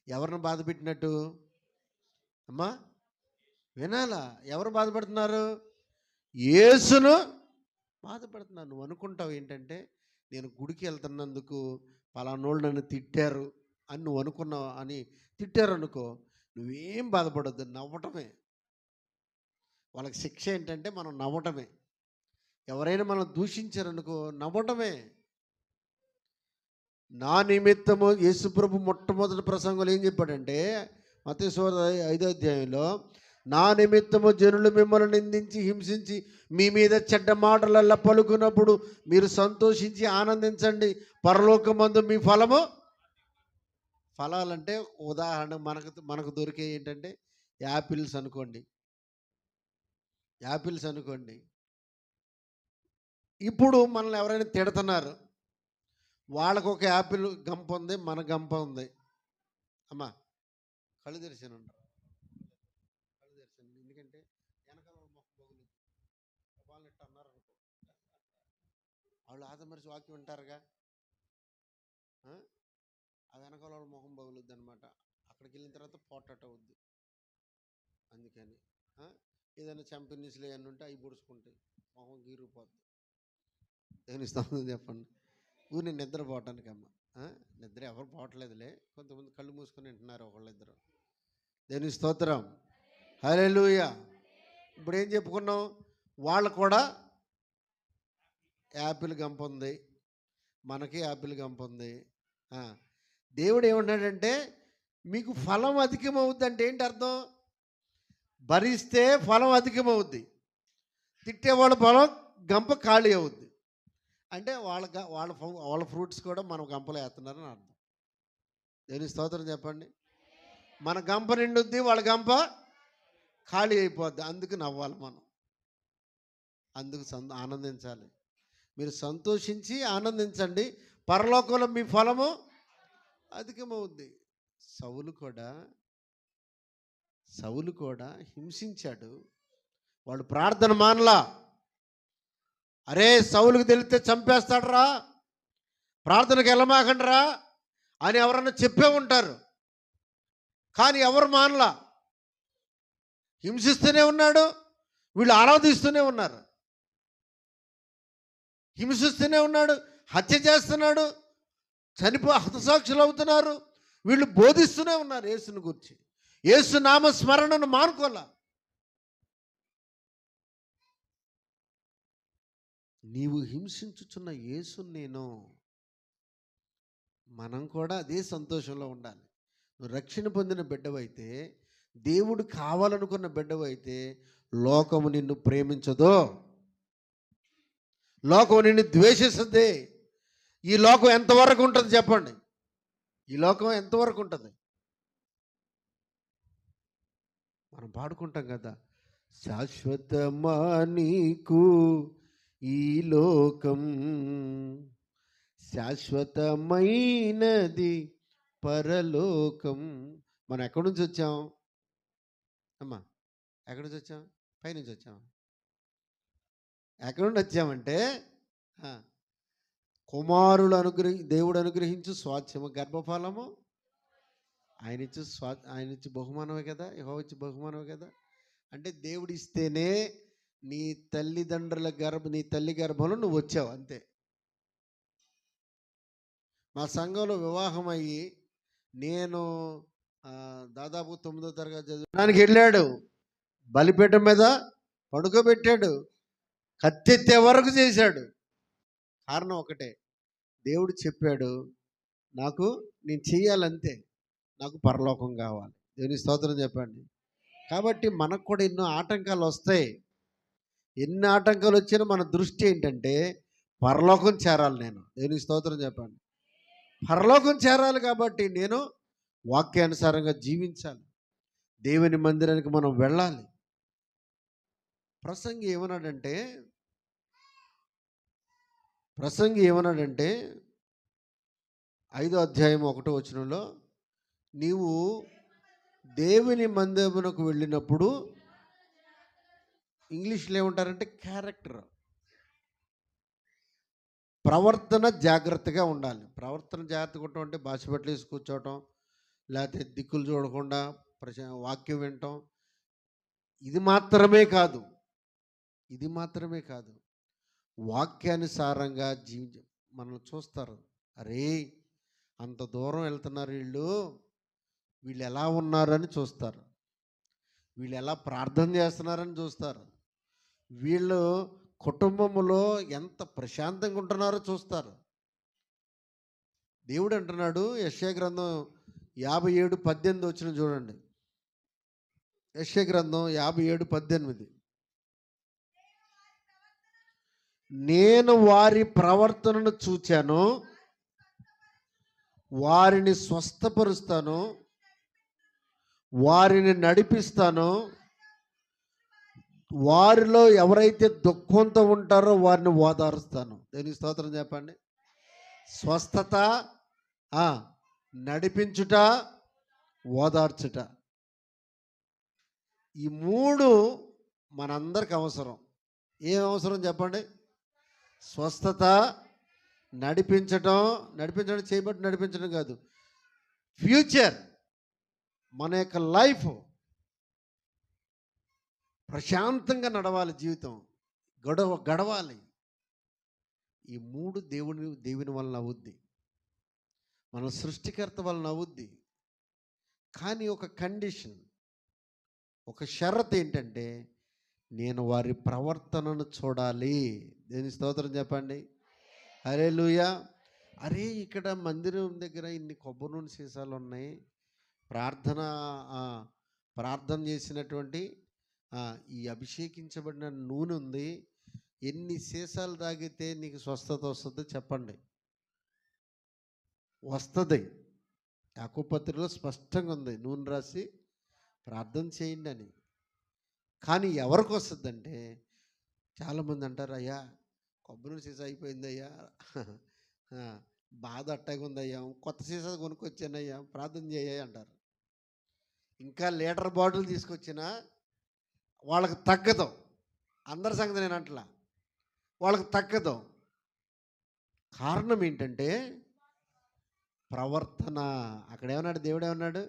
ఎవరిని బాధ పెట్టినట్టు అమ్మా? వినాలా? ఎవరు బాధపడుతున్నారు? యేసును బాధపడుతున్నారు. నువ్వు అనుకుంటావు ఏంటంటే నేను గుడికి వెళ్తున్నందుకు పలానోళ్ళు నన్ను తిట్టారు అని నువ్వు అనుకున్నావు అని తిట్టారు అనుకో, నువ్వేం బాధపడొద్దు, నవ్వటమే. వాళ్ళకి శిక్ష ఏంటంటే మనం నవ్వటమే. ఎవరైనా మనం దూషించారనుకో నవ్వటమే. నా నిమిత్తము యేసుప్రభు మొట్టమొదటి ప్రసంగంలో ఏం చెప్పాడంటే మత్తయి సువార్త 5వ అధ్యాయంలో, నా నిమిత్తము జనులు మిమ్మల్ని నిందించి హింసించి మీ మీద చెడ్డ మాటలల్లా పలుకున్నప్పుడు మీరు సంతోషించి ఆనందించండి, పరలోకమందు మీ ఫలాలంటే ఉదాహరణ మనకు దొరికే ఏంటంటే యాపిల్స్ అనుకోండి. ఇప్పుడు మనల్ని ఎవరైనా తిడుతున్నారు, వాళ్ళకు ఒక యాపిల్ గంప ఉంది, మన గంప ఉంది. అమ్మా కళ్ళు తెరిచాను, ఎందుకంటే వెనకాల మొక్క బొగులు వాళ్ళని ఇట్ట అన్నారు అనుకో, వాళ్ళు ఆదమరిచి వాక్యం వింటారుగా, ఆ వెనకాల వాళ్ళ మొహం బగులుద్ది అనమాట. అక్కడికి వెళ్ళిన తర్వాత పోటాట అవుద్ది. అందుకని ఏదైనా చంపినీసులు ఏమన్నా ఉంటే అవి పొడుచుకుంటాయి, మొహం గీరిపోద్ది. ఏమిస్తాను చెప్పండి? ఊరిని నిద్రపోవటానికి అమ్మ. నిద్ర ఎవరు పోవట్లేదులే, కొంతమంది కళ్ళు మూసుకొని వింటున్నారు ఒకళ్ళిద్దరు. దేవుని స్తోత్రం, హల్లెలూయా. ఇప్పుడు ఏం చెప్పుకున్నాం? వాళ్ళు కూడా యాపిల్ గంప ఉంది, మనకి యాపిల్ గంప ఉంది. దేవుడు ఏమన్నాడంటే మీకు ఫలం అధికమవుద్ది. అంటే ఏంటి అర్థం? భరిస్తే ఫలం అధికమవుద్ది, తిట్టేవాళ్ళ ఫలం గంప ఖాళీ అవుద్ది. అంటే వాళ్ళ ఫ్రూట్స్ కూడా మనం గంపలో వేస్తున్నారని అర్థం. దేవుని స్తోత్రం చెప్పండి. మన గంప నిండుద్ది, వాళ్ళ గంప ఖాళీ అయిపోద్ది. అందుకు నవ్వాలి మనం, అందుకు ఆనందించాలి. మీరు సంతోషించి ఆనందించండి, పరలోకంలో మీ ఫలము అధికమవుద్ది. సౌలు కూడా హింసించాడు, వాడు ప్రార్థన మానలా. అరే సౌలుకు తెలిస్తే చంపేస్తాడరా, ప్రార్థనకు వెళ్ళమాకండిరా అని ఎవరన్నా చెప్పే ఉంటారు, కానీ ఎవరు మానలా. హింసిస్తూనే ఉన్నాడు, వీళ్ళు ఆరాధిస్తూనే ఉన్నారు. హింసిస్తూనే ఉన్నాడు, హత్య చేస్తున్నాడు, హతసాక్షులు అవుతున్నారు. వీళ్ళు బోధిస్తూనే ఉన్నారు యేసుని గురించి. యేసు నామ స్మరణను మానుకోలా. నీవు హింసించుచున్న యేసుని నేను. మనం కూడా అదే సంతోషంలో ఉండాలి. నువ్వు రక్షణ పొందిన బిడ్డవైతే, దేవుడు కావాలనుకున్న బిడ్డవైతే, లోకము నిన్ను ప్రేమించదో, లోకం నిన్ను ద్వేషిస్తుంది. ఈ లోకం ఎంతవరకు ఉంటుంది చెప్పండి? ఈ లోకం ఎంతవరకు ఉంటుంది? మనం పాడుకుంటాం కదా, శాశ్వతమా నీకు ఈ లోకం, శాశ్వతమైనది పరలోకం. మనం ఎక్కడి నుంచి వచ్చాం అమ్మా? ఎక్కడి నుంచి వచ్చాం? పైనుంచి వచ్చాం. ఎక్కడి నుండి వచ్చామంటే కుమారుడు దేవుడు అనుగ్రహించు స్వాస్థ్యము గర్భఫలము ఆయన ఇచ్చి బహుమానమే కదా, యెహోవా ఇచ్చి బహుమానమే కదా. అంటే దేవుడు ఇస్తేనే నీ తల్లి గర్భంలో నువ్వు వచ్చావు, అంతే. మా సంఘంలో వివాహం అయ్యి నేను దాదాపు 9వ తరగతి చదవడానికి వెళ్ళాడు. బలిపీఠం మీద పడుకోబెట్టాడు, కత్తెత్తే వరకు చేశాడు. కారణం ఒకటే, దేవుడు చెప్పాడు, నేను చెయ్యాలంతే, నాకు పరలోకం కావాలి. దేవుని స్తోత్రం చెప్పండి. కాబట్టి మనకు కూడా ఎన్నో ఆటంకాలు వస్తాయి. ఎన్ని ఆటంకాలు వచ్చినా మన దృష్టి ఏంటంటే పరలోకం చేరాలి. నేను దేవుని స్తోత్రం చెప్పండి. పరలోకం చేరాలి కాబట్టి నేను వాక్యానుసారంగా జీవించాలి. దేవుని మందిరానికి మనం వెళ్ళాలి. ప్రసంగి ఏమన్నాడంటే 5వ అధ్యాయం 1వ వచనంలో, నీవు దేవుని మందిరమునకు వెళ్ళినప్పుడు, ఇంగ్లీష్లో ఏమంటారంటే క్యారెక్టర్, ప్రవర్తన జాగ్రత్తగా ఉండాలి. ప్రవర్తన జాగ్రత్తగా ఉండటం అంటే భాష పట్లేసి కూర్చోవటం, లేకపోతే దిక్కులు చూడకుండా వాక్యం వినటం, ఇది మాత్రమే కాదు. వాక్యానుసారంగా మనల్ని చూస్తారు. అరే, అంత దూరం వెళ్తున్నారు వీళ్ళు ఎలా ఉన్నారని చూస్తారు. వీళ్ళు ఎలా ప్రార్థన చేస్తున్నారని చూస్తారు. వీళ్ళు కుటుంబంలో ఎంత ప్రశాంతంగా ఉంటున్నారో చూస్తారు. దేవుడు అంటున్నాడు, యెషయా గ్రంథం 57:18 వచ్చిన చూడండి. యెషయా గ్రంథం 57:18, నేను వారి ప్రవర్తనను చూచాను, వారిని స్వస్థపరుస్తాను, వారిని నడిపిస్తాను, వారిలో ఎవరైతే దుఃఖంతో ఉంటారో వారిని ఓదారుస్తాను. దేనికి స్తోత్రం చెప్పండి. స్వస్థత, నడిపించుట, ఓదార్చుట, ఈ 3 మనందరికి అవసరం. ఏం అవసరం చెప్పండి? స్వస్థత, నడిపించడం చేయబట్టి నడిపించడం కాదు, ఫ్యూచర్, మన యొక్క లైఫ్ ప్రశాంతంగా నడవాలి, జీవితం గడవాలి. ఈ 3 దేవుని వలన అవుద్ది, మన సృష్టికర్త వలన అవుద్ది. కానీ ఒక కండిషన్, ఒక షరత్ ఏంటంటే, నేను వారి ప్రవర్తనను చూడాలి. దేని స్తోత్రం చెప్పండి. హల్లెలూయా. అరే, ఇక్కడ మందిరం దగ్గర ఇన్ని కొబ్బరి నూనె సీసాలు ఉన్నాయి, ప్రార్థన చేసినటువంటి ఈ అభిషేకించబడిన నూనె ఉంది, ఎన్ని సీసాలు తాగితే నీకు స్వస్థత వస్తుందో చెప్పండి. వస్తుంది. యాకోబు పత్రికలో స్పష్టంగా ఉంది, నూనె రాసి ప్రార్థన చేయండి అని. కానీ ఎవరికి వస్తుందంటే, చాలామంది అంటారు, అయ్యా కొబ్బరి సీసా అయిపోయిందయ్యా, బాధ అట్టగా ఉందయ్యా, కొత్త సీసా కొనుక్కొచ్చానయ్యా, ప్రార్థన చేయ అంటారు. ఇంకా లీటర్ బాటిల్ తీసుకొచ్చినా వాళ్ళకి తగ్గదు. అందరి సంగతి నేను అంటలా, వాళ్ళకి తగ్గదు. కారణం ఏంటంటే ప్రవర్తన. అక్కడ ఏమన్నాడు? దేవుడు ఏమన్నాడు?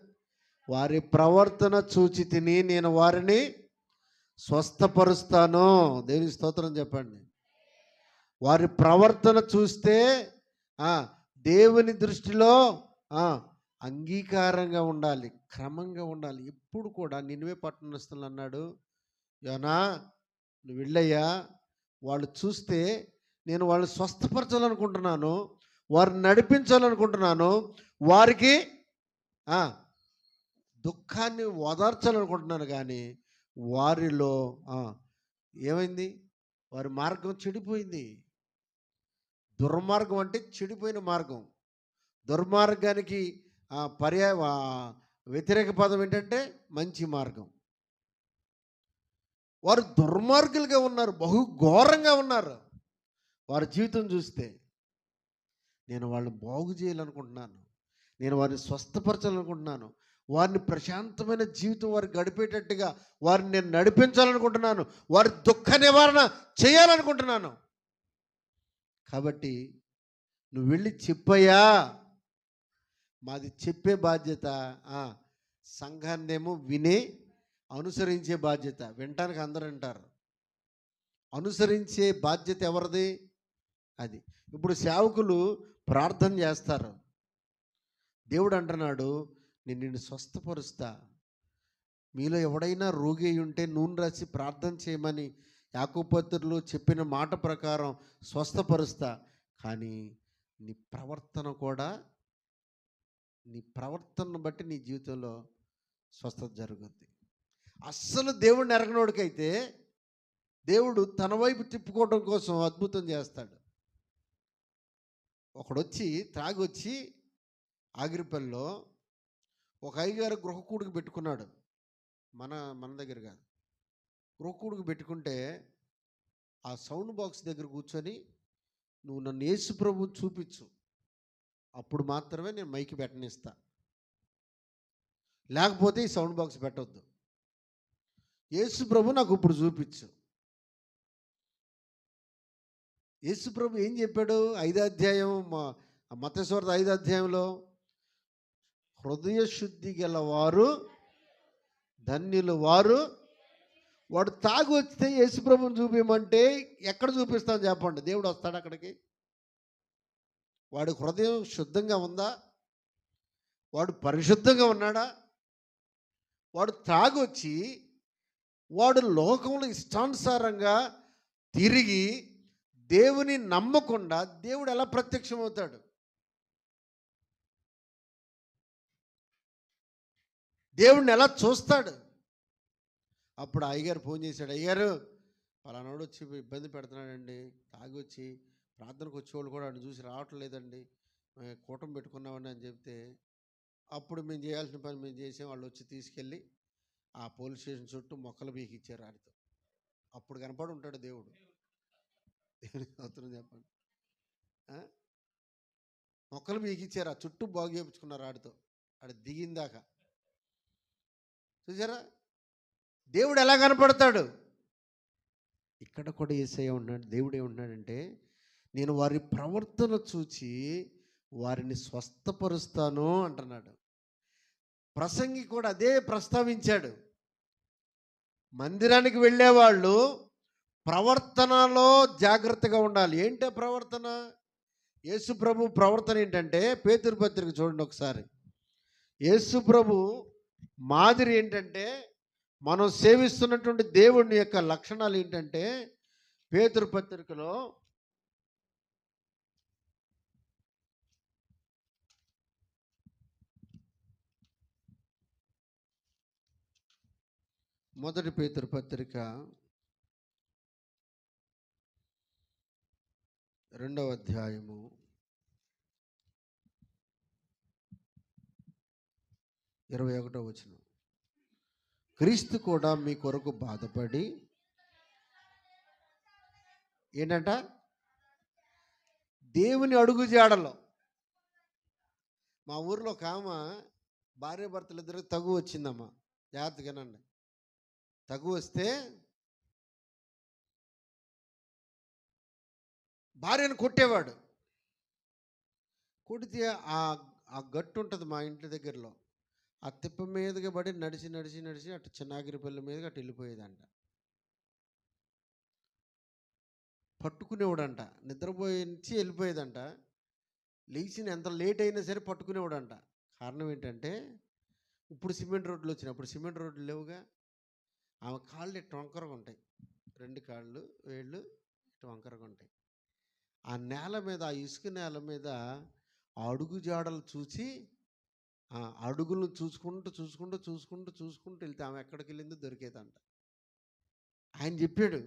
వారి ప్రవర్తన చూచి తిని నేను వారిని స్వస్థపరుస్తాను. దేవుని స్తోత్రం చెప్పండి. వారి ప్రవర్తన చూస్తే దేవుని దృష్టిలో అంగీకారంగా ఉండాలి, క్రమంగా ఉండాలి. ఎప్పుడు కూడా నినివే పట్టణస్తులు అన్నాడు, యోనా నువ్వు వెళ్ళయ్యా, వాళ్ళు చూస్తే నేను వాళ్ళని స్వస్థపరచాలనుకుంటున్నాను, వారిని నడిపించాలనుకుంటున్నాను, వారికి ఆ, దుఃఖాన్ని ఓదార్చాలనుకుంటున్నాను. కానీ వారిలో ఆ, ఏమైంది? వారి మార్గం చెడిపోయింది. దుర్మార్గం అంటే చెడిపోయిన మార్గం. దుర్మార్గానికి వ్యతిరేక పదం ఏంటంటే మంచి మార్గం. వారు దుర్మార్గులుగా ఉన్నారు, బహు ఘోరంగా ఉన్నారు. వారి జీవితం చూస్తే నేను వాళ్ళని బాగు చేయాలనుకుంటున్నాను, నేను వారిని స్వస్థపరచాలనుకుంటున్నాను, వారిని ప్రశాంతమైన జీవితం వారు గడిపేటట్టుగా వారిని నేను నడిపించాలనుకుంటున్నాను, వారి దుఃఖ నివారణ చేయాలనుకుంటున్నాను. కాబట్టి నువ్వు వెళ్ళి చెప్పయ్యా. మాది చెప్పే బాధ్యత, సంఘాన్నేమో వినే అనుసరించే బాధ్యత. వినటానికి అందరూ వింటారు, అనుసరించే బాధ్యత ఎవరిది? అది. ఇప్పుడు సేవకులు ప్రార్థన చేస్తారు. దేవుడు అంటున్నాడు, నేను నిన్ను స్వస్థపరుస్తా. మీలో ఎవడైనా రోగి అయి ఉంటే నూనె రాసి ప్రార్థన చేయమని యాకోబు పత్రికలో చెప్పిన మాట ప్రకారం స్వస్థపరుస్తా. కానీ నీ ప్రవర్తన కూడా, నీ ప్రవర్తనను బట్టి నీ జీవితంలో స్వస్థత జరుగుద్ది. అస్సలు దేవుడిని ఎరగనోడికైతే దేవుడు తన వైపు తిప్పుకోవడం కోసం అద్భుతం చేస్తాడు. ఒకడొచ్చి త్రాగొచ్చి ఆగిరిపల్లిలో ఒక అయ్యగారు గృహకూడికి పెట్టుకున్నాడు. మన మన దగ్గర కాదు, గృహకూడికి పెట్టుకుంటే ఆ సౌండ్ బాక్స్ దగ్గర కూర్చొని, నువ్వు నన్ను యేసు ప్రభువుని చూపించు, అప్పుడు మాత్రమే నేను మైకి పెట్టనిస్తా, లేకపోతే ఈ సౌండ్ బాక్స్ పెట్టవద్దు. యేసు ప్రభు నాకు ఇప్పుడు చూపించు. యేసు ప్రభు ఏం చెప్పాడు? 5వ అధ్యాయం మత్తయి సువార్త 5వ అధ్యాయంలో, హృదయ శుద్ధి గలవారు ధన్యులు వారు. వాడు తాగి వస్తే యేసు ప్రభుని చూపించమంటే ఎక్కడ చూపిస్తాను చెప్పండి? దేవుడు వస్తాడు అక్కడికి? వాడి హృదయం శుద్ధంగా ఉందా? వాడు పరిశుద్ధంగా ఉన్నాడా? వాడు తాగొచ్చి వాడు లోకంలో ఇష్టానుసారంగా తిరిగి దేవుని నమ్మకుండా దేవుడు ఎలా ప్రత్యక్షమవుతాడు? దేవుడిని ఎలా చూస్తాడు? అప్పుడు అయ్యగారు ఫోన్ చేశాడు, అయ్యగారు పలానాడు వచ్చి ఇబ్బంది పెడుతున్నాడండి, తాగి వచ్చి ప్రార్థనకు వచ్చేవాళ్ళు కూడా వాడిని చూసి రావట్లేదండి, కూటమి పెట్టుకున్నామని అని చెప్తే, అప్పుడు మేము చేయాల్సిన పని మేము చేసాం. వాళ్ళు వచ్చి తీసుకెళ్ళి ఆ పోలీస్ స్టేషన్ చుట్టూ మొక్కలు బీకిచ్చారు ఆడితో. అప్పుడు కనపడి ఉంటాడు దేవుడు. అవుతుంది చెప్పండి. మొక్కలు బీకిచ్చారు, ఆ చుట్టూ బాగు చేయించుకున్నారు ఆడితో, ఆడ దిగిందాకా. చూసారా దేవుడు ఎలా కనపడతాడు? ఇక్కడ కూడా యేసయ్య ఉన్నాడు. దేవుడు ఏమంటున్నాడంటే, నేను వారి ప్రవర్తన చూచి వారిని స్వస్థపరుస్తాను అంటున్నాడు. ప్రసంగి కూడా అదే ప్రస్తావించాడు. మందిరానికి వెళ్ళేవాళ్ళు ప్రవర్తనలో జాగ్రత్తగా ఉండాలి. ఏంటో ప్రవర్తన? యేసు ప్రభు ప్రవర్తన ఏంటంటే, పేతురు పత్రిక చూడండి ఒకసారి. యేసు ప్రభు మాదిరి ఏంటంటే, మనం సేవిస్తున్నటువంటి దేవుని యొక్క లక్షణాలు ఏంటంటే, పేతురు పత్రికలో మొదటి పేతురు పత్రిక 2వ అధ్యాయము 21వ వచనం. క్రీస్తు కూడా మీ కొరకు బాధపడి ఏంటంట? దేవుని అడుగు జాడలో. మా ఊర్లో ఒక ఆమె భార్య భర్తలు ఇద్దరు తగు వచ్చిందమ్మా, జాగ్రత్తగానండి. తగు వస్తే భార్యను కొట్టేవాడు. కొడితే ఆ గట్టు ఉంటుంది మా ఇంటి దగ్గరలో, ఆ తిప్ప మీదగా పడి నడిచి నడిచి నడిచి అటు చిన్నాగిరిపల్లి మీదగా అటు వెళ్ళిపోయేదంట. పట్టుకునేవాడంట, నిద్రపోయించి వెళ్ళిపోయేదంట. లేచిన ఎంత లేట్ అయినా సరే పట్టుకునేవాడంట. కారణం ఏంటంటే, ఇప్పుడు సిమెంట్ రోడ్లు వచ్చినాయి, అప్పుడు సిమెంట్ రోడ్లు లేవుగా. ఆమె కాళ్ళు ఇటు వంకరగా ఉంటాయి, 2 కాళ్ళు వేళ్ళు ఇటు వంకరగా ఉంటాయి. ఆ నేల మీద, ఆ ఇసుక నేల మీద ఆ అడుగు జాడలు చూసి, ఆ అడుగులు చూసుకుంటూ వెళ్తే ఆమె ఎక్కడికి వెళ్ళిందో దొరికేదంట. ఆయన చెప్పాడు,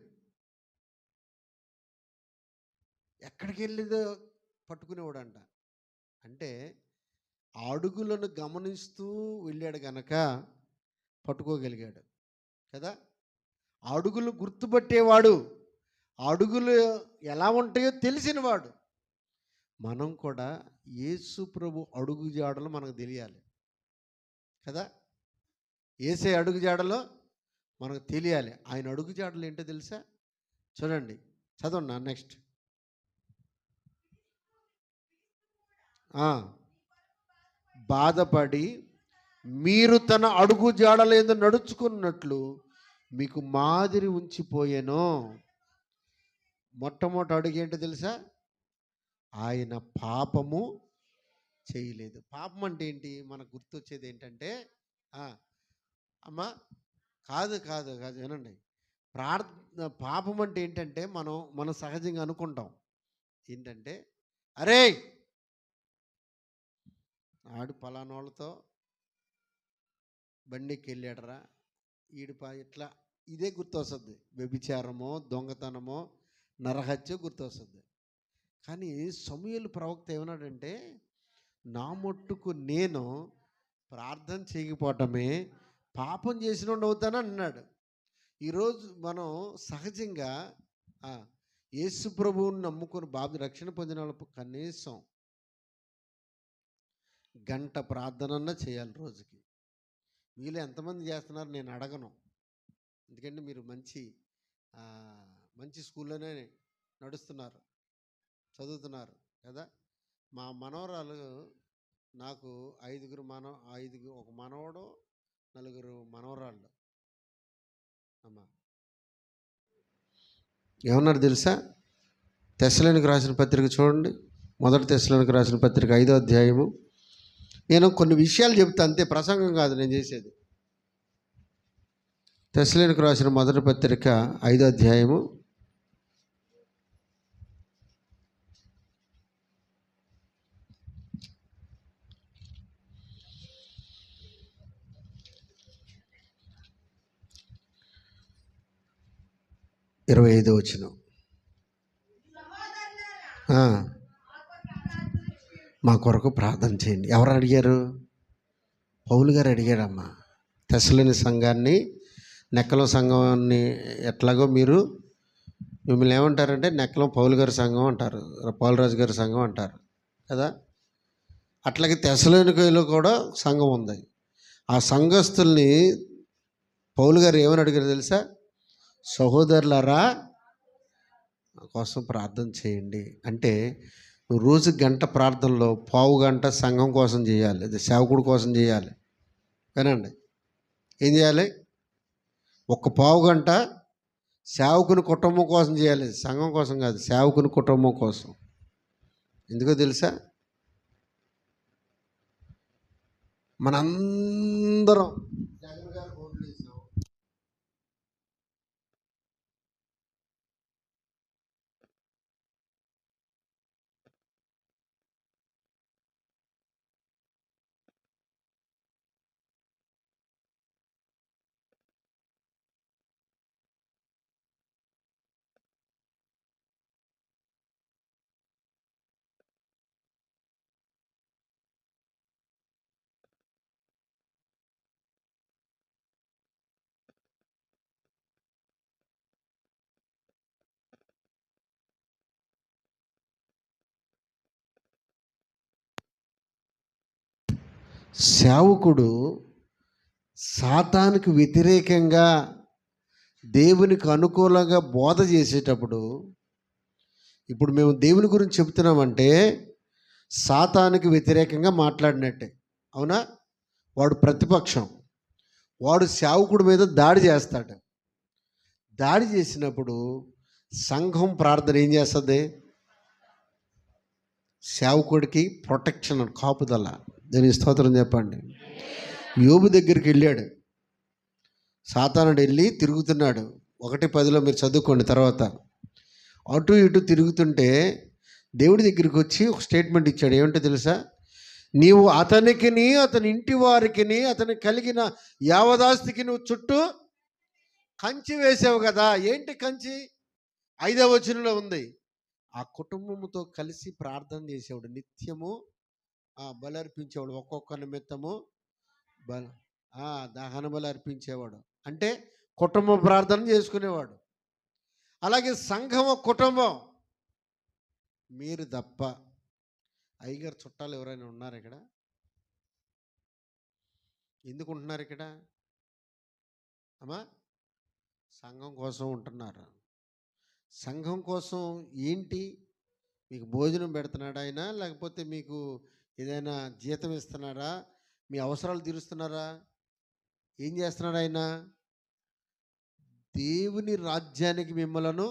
ఎక్కడికి వెళ్ళిందో పట్టుకునేవాడంట. అంటే అడుగులను గమనిస్తూ వెళ్ళాడు గనక పట్టుకోగలిగాడు కదా. అడుగులు గుర్తుపట్టేవాడు, అడుగులు ఎలా ఉంటాయో తెలిసినవాడు. మనం కూడా యేసు ప్రభు అడుగు జాడలు మనకు తెలియాలి కదా. యేసే అడుగు జాడలో మనకు తెలియాలి. ఆయన అడుగు జాడలు ఏంటో తెలుసా? చూడండి, చదవండి నెక్స్ట్. బాధపడి మీరు తన అడుగు జాడలేదో నడుచుకున్నట్లు మీకు మాదిరి ఉంచిపోయాను. మొట్టమొదటి అడుగు ఏంటో తెలుసా? ఆయన పాపము చేయలేదు. పాపం అంటే ఏంటి? మనకు గుర్తొచ్చేది ఏంటంటే అమ్మా కాదు కాదు కాదు వినండి. పాపం అంటే ఏంటంటే మనం సహజంగా అనుకుంటాం ఏంటంటే, అరే ఆడు పలానోళ్ళతో బండికి వెళ్ళాడరా, ఇట్లా ఇదే గుర్తొస్తుంది. వ్యభిచారమో, దొంగతనమో, నరహత్య గుర్తొస్తుంది. కానీ సమూయేలు ప్రవక్త ఏమన్నాడంటే, నా మట్టుకు నేను ప్రార్థన చేయకపోవటమే పాపం చేసినోడు అవుతాను అన్నాడు. ఈరోజు మనం సహజంగా యేసు ప్రభువుని నమ్ముకొని బాబు రక్షణ పొందిన వాళ్ళకు కనీసం గంట ప్రార్థనన్నా చేయాలి రోజుకి. మీలో ఎంతమంది చేస్తున్నారు నేను అడగను, ఎందుకంటే మీరు మంచి స్కూల్లోనే నడుస్తున్నారు, చదువుతున్నారు కదా. మా మనవరాలు నాకు ఒక మనవడు, 4 మనవరాళ్ళు. అమ్మా ఏమన్నారు తెలుసా? తెస్సలోనికి రాసిన పత్రిక చూడండి, మొదటి తెస్సలోనికి రాసిన పత్రిక 5వ అధ్యాయము. నేను కొన్ని విషయాలు చెప్తా అంతే, ప్రసంగం కాదు నేను చేసేది. తెస్సలోనికి రాసిన మొదటి పత్రిక 5వ అధ్యాయము 25వ వచనం. మా కొరకు ప్రార్థన చేయండి. ఎవరు అడిగారు? పౌలు గారు అడిగాడమ్మా. తెస్సలోని సంఘాన్ని, నెక్కలం సంఘాన్ని ఎట్లాగో మిమ్మల్ని ఏమంటారంటే నెక్కలం పౌలు గారి సంఘం అంటారు, పౌలరాజు గారి సంఘం అంటారు కదా. అట్లాగే తెస్సలోనికలో కూడా సంఘం ఉంది. ఆ సంఘస్థుల్ని పౌలు గారు ఏమని అడిగారు తెలుసా? సహోదరులారా కోసం ప్రార్థన చేయండి. అంటే నువ్వు రోజు గంట ప్రార్థనలో పావు గంట సంఘం కోసం చేయాలి, అది సేవకుడి కోసం చేయాలి. వినండి, ఏం చేయాలి? ఒక పావు గంట సేవకుని కుటుంబం కోసం చేయాలి, సంఘం కోసం కాదు, సేవకుని కుటుంబం కోసం. ఎందుకో తెలుసా? మనందరం జగన్ గారు ఓట్లు వేసాం, సేవకుడు సాతానుకు వ్యతిరేకంగా దేవునికి అనుకూలంగా బోధ చేసేటప్పుడు, ఇప్పుడు మేము దేవుని గురించి చెబుతున్నామంటే సాతానుకు వ్యతిరేకంగా మాట్లాడినట్టే, అవునా? వాడు ప్రతిపక్షం, వాడు సేవకుడి మీద దాడి చేస్తాడు. దాడి చేసినప్పుడు సంఘం ప్రార్థన ఏం చేస్తుంది? సేవకుడికి ప్రొటెక్షన్, కాపుదల. దీనికి స్తోత్రం చెప్పండి. యోబు దగ్గరికి వెళ్ళాడు సాతానుడు, వెళ్ళి తిరుగుతున్నాడు. 1:10 మీరు చదువుకోండి. తర్వాత అటు ఇటు తిరుగుతుంటే దేవుడి దగ్గరికి వచ్చి ఒక స్టేట్మెంట్ ఇచ్చాడు. ఏమంటే తెలుసా? నీవు అతనికిని అతని ఇంటి వారికిని అతని కలిగిన యావదాస్తికి నువ్వు చుట్టూ కంచి వేసావు కదా. ఏంటి కంచి? 5వ వచనంలో ఉంది. ఆ కుటుంబముతో కలిసి ప్రార్థన చేసేవాడు, నిత్యము బలి అర్పించేవాడు, ఒక్కొక్క నిమిత్తము బల దహన బలి అర్పించేవాడు. అంటే కుటుంబ ప్రార్థన చేసుకునేవాడు. అలాగే సంఘం ఒక కుటుంబం. మీరు తప్ప అయ్యగారు చుట్టాలు ఎవరైనా ఉన్నారు ఇక్కడ? ఎందుకు ఉంటున్నారు ఇక్కడ అమ్మా? సంఘం కోసం ఉంటున్నారు. సంఘం కోసం ఏంటి? మీకు భోజనం పెడుతున్నాడా ఆయన? లేకపోతే మీకు ఏదైనా జీతం ఇస్తున్నాడా? మీ అవసరాలు తీరుస్తున్నారా? ఏం చేస్తున్నాడు ఆయన? దేవుని రాజ్యానికి మిమ్మలను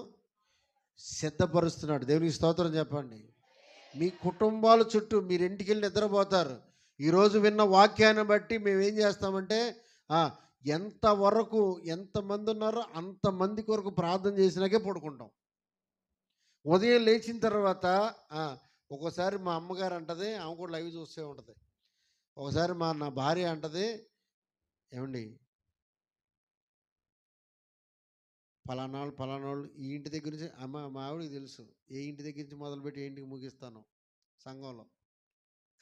సిద్ధపరుస్తున్నాడు. దేవునికి స్తోత్రం చెప్పండి. మీ కుటుంబాల చుట్టూ మీరు ఇంటికి వెళ్ళి నిద్రపోతారు. ఈరోజు విన్న వాక్యాన్ని బట్టి మేము ఏం చేస్తామంటే ఎంతమంది ఉన్నారో అంతమంది కొరకు ప్రార్థన చేసినాకే పడుకుంటాం. ఉదయం లేచిన తర్వాత ఒక్కోసారి మా అమ్మగారు అంటది, ఆమె కూడా లైవ్ చూస్తూ ఉంటుంది. ఒకసారి నా భార్య అంటది, ఏమండి ఫలానాళ్ళు ఈ ఇంటి దగ్గర నుంచి మా ఆవిడకి తెలుసు ఏ ఇంటి దగ్గర నుంచి మొదలుపెట్టి ఏ ఇంటికి ముగిస్తాను. సంఘంలో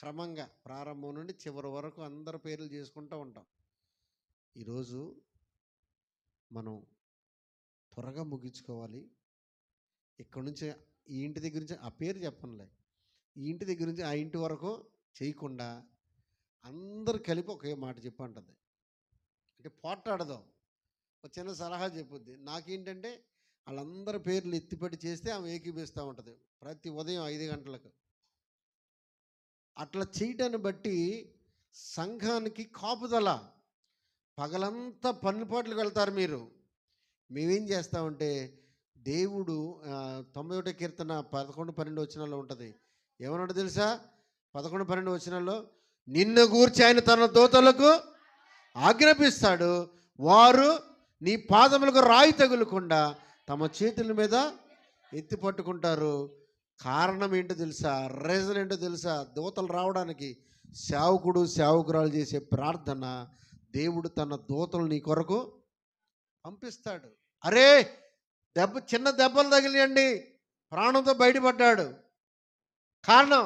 క్రమంగా ప్రారంభం నుండి చివరి వరకు అందరి పేర్లు చేసుకుంటూ ఉంటాం. ఈరోజు మనం త్వరగా ముగించుకోవాలి. ఇక్కడ నుంచి ఈ ఇంటి దగ్గర నుంచి ఆ పేరు చెప్పనులే, ఈ ఇంటి దగ్గర నుంచి ఆ ఇంటి వరకు చేయకుండా అందరు కలిపి ఒకే మాట చెప్పంటుంది. అంటే పోట్లాడదాం. ఒక చిన్న సలహా చెప్పుద్ది. నాకేంటంటే వాళ్ళందరి పేర్లు ఎత్తిపట్టి చేస్తే ఆమె ఏకీపిస్తూ ఉంటుంది ప్రతి ఉదయం 5 గంటలకు. అట్లా చేయటాన్ని బట్టి సంఘానికి కాపుదల. పగలంతా పన్నుపాట్లకు వెళ్తారు మీరు. మేమేం చేస్తామంటే దేవుడు 91వ కీర్తన 11-12 వచనాల్లో ఉంటుంది. ఏమన్నాడు తెలుసా? 11-12 వచనాల్లో నిన్ను గూర్చి ఆయన తన దూతలకు ఆజ్ఞాపిస్తాడు, వారు నీ పాదములకు రాయి తగులకుండా తమ చేతుల మీద ఎత్తి పట్టుకుంటారు. కారణం ఏంటో తెలుసా? రీజన్ ఏంటో తెలుసా? దూతలు రావడానికి సేవకుడు సేవకురాలు చేసే ప్రార్థన. దేవుడు తన దూతలు నీ కొరకు పంపిస్తాడు. అరే చిన్న దెబ్బలు తగిలియండి, ప్రాణంతో బయటపడ్డాడు. కారణం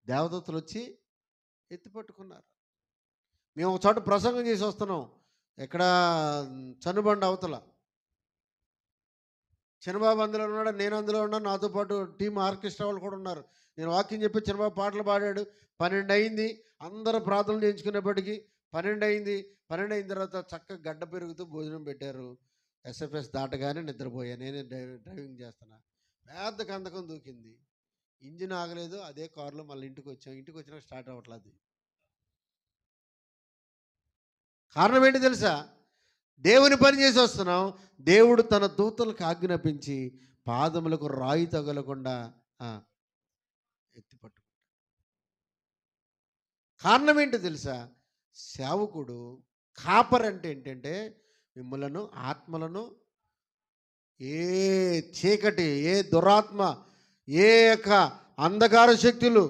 దేవదూతలు వచ్చి ఎత్తిపట్టుకున్నారు. మేము ఒక చోట ప్రసంగం చేసి వస్తున్నాం. ఎక్కడ? చనుబండ అవతల. చిన్నబాబు అందులో ఉన్నాడు, నేను అందులో ఉన్నాను, నాతో పాటు టీం ఆర్కెస్ట్రా వాళ్ళు కూడా ఉన్నారు. నేను వాక్యం చెప్పి చిన్నబాబు పాటలు పాడాడు. 12 అయింది. అందరూ ప్రార్థనలు చేయించుకునేప్పటికీ 12 అయింది. 12 అయిన తర్వాత చక్కగా గడ్డ పెరుగుతూ భోజనం పెట్టారు. ఎస్ఎఫ్ఎస్ దాటగానే నిద్రపోయా. నేనే డ్రైవింగ్ చేస్తున్నా. పెద్ద కందకం దూకింది. ఇంజిన్ ఆగలేదు. అదే కారులో మళ్ళీ ఇంటికి వచ్చాం. ఇంటికి వచ్చినాక స్టార్ట్ అవ్వట్లేదు. కారణం ఏంటి తెలుసా? దేవుని పని చేసి వస్తున్నాం. దేవుడు తన దూతలకు ఆజ్ఞాపించి పాదములకు రాయి తగలకుండా ఎత్తిపట్టుకుంటాడు. కారణం ఏంటో తెలుసా? సేవకుడు కాపర్ అంటే ఏంటంటే మిమ్మలను ఆత్మలను ఏ చీకటి, ఏ దురాత్మ, ఏ యొక్క అంధకార శక్తులు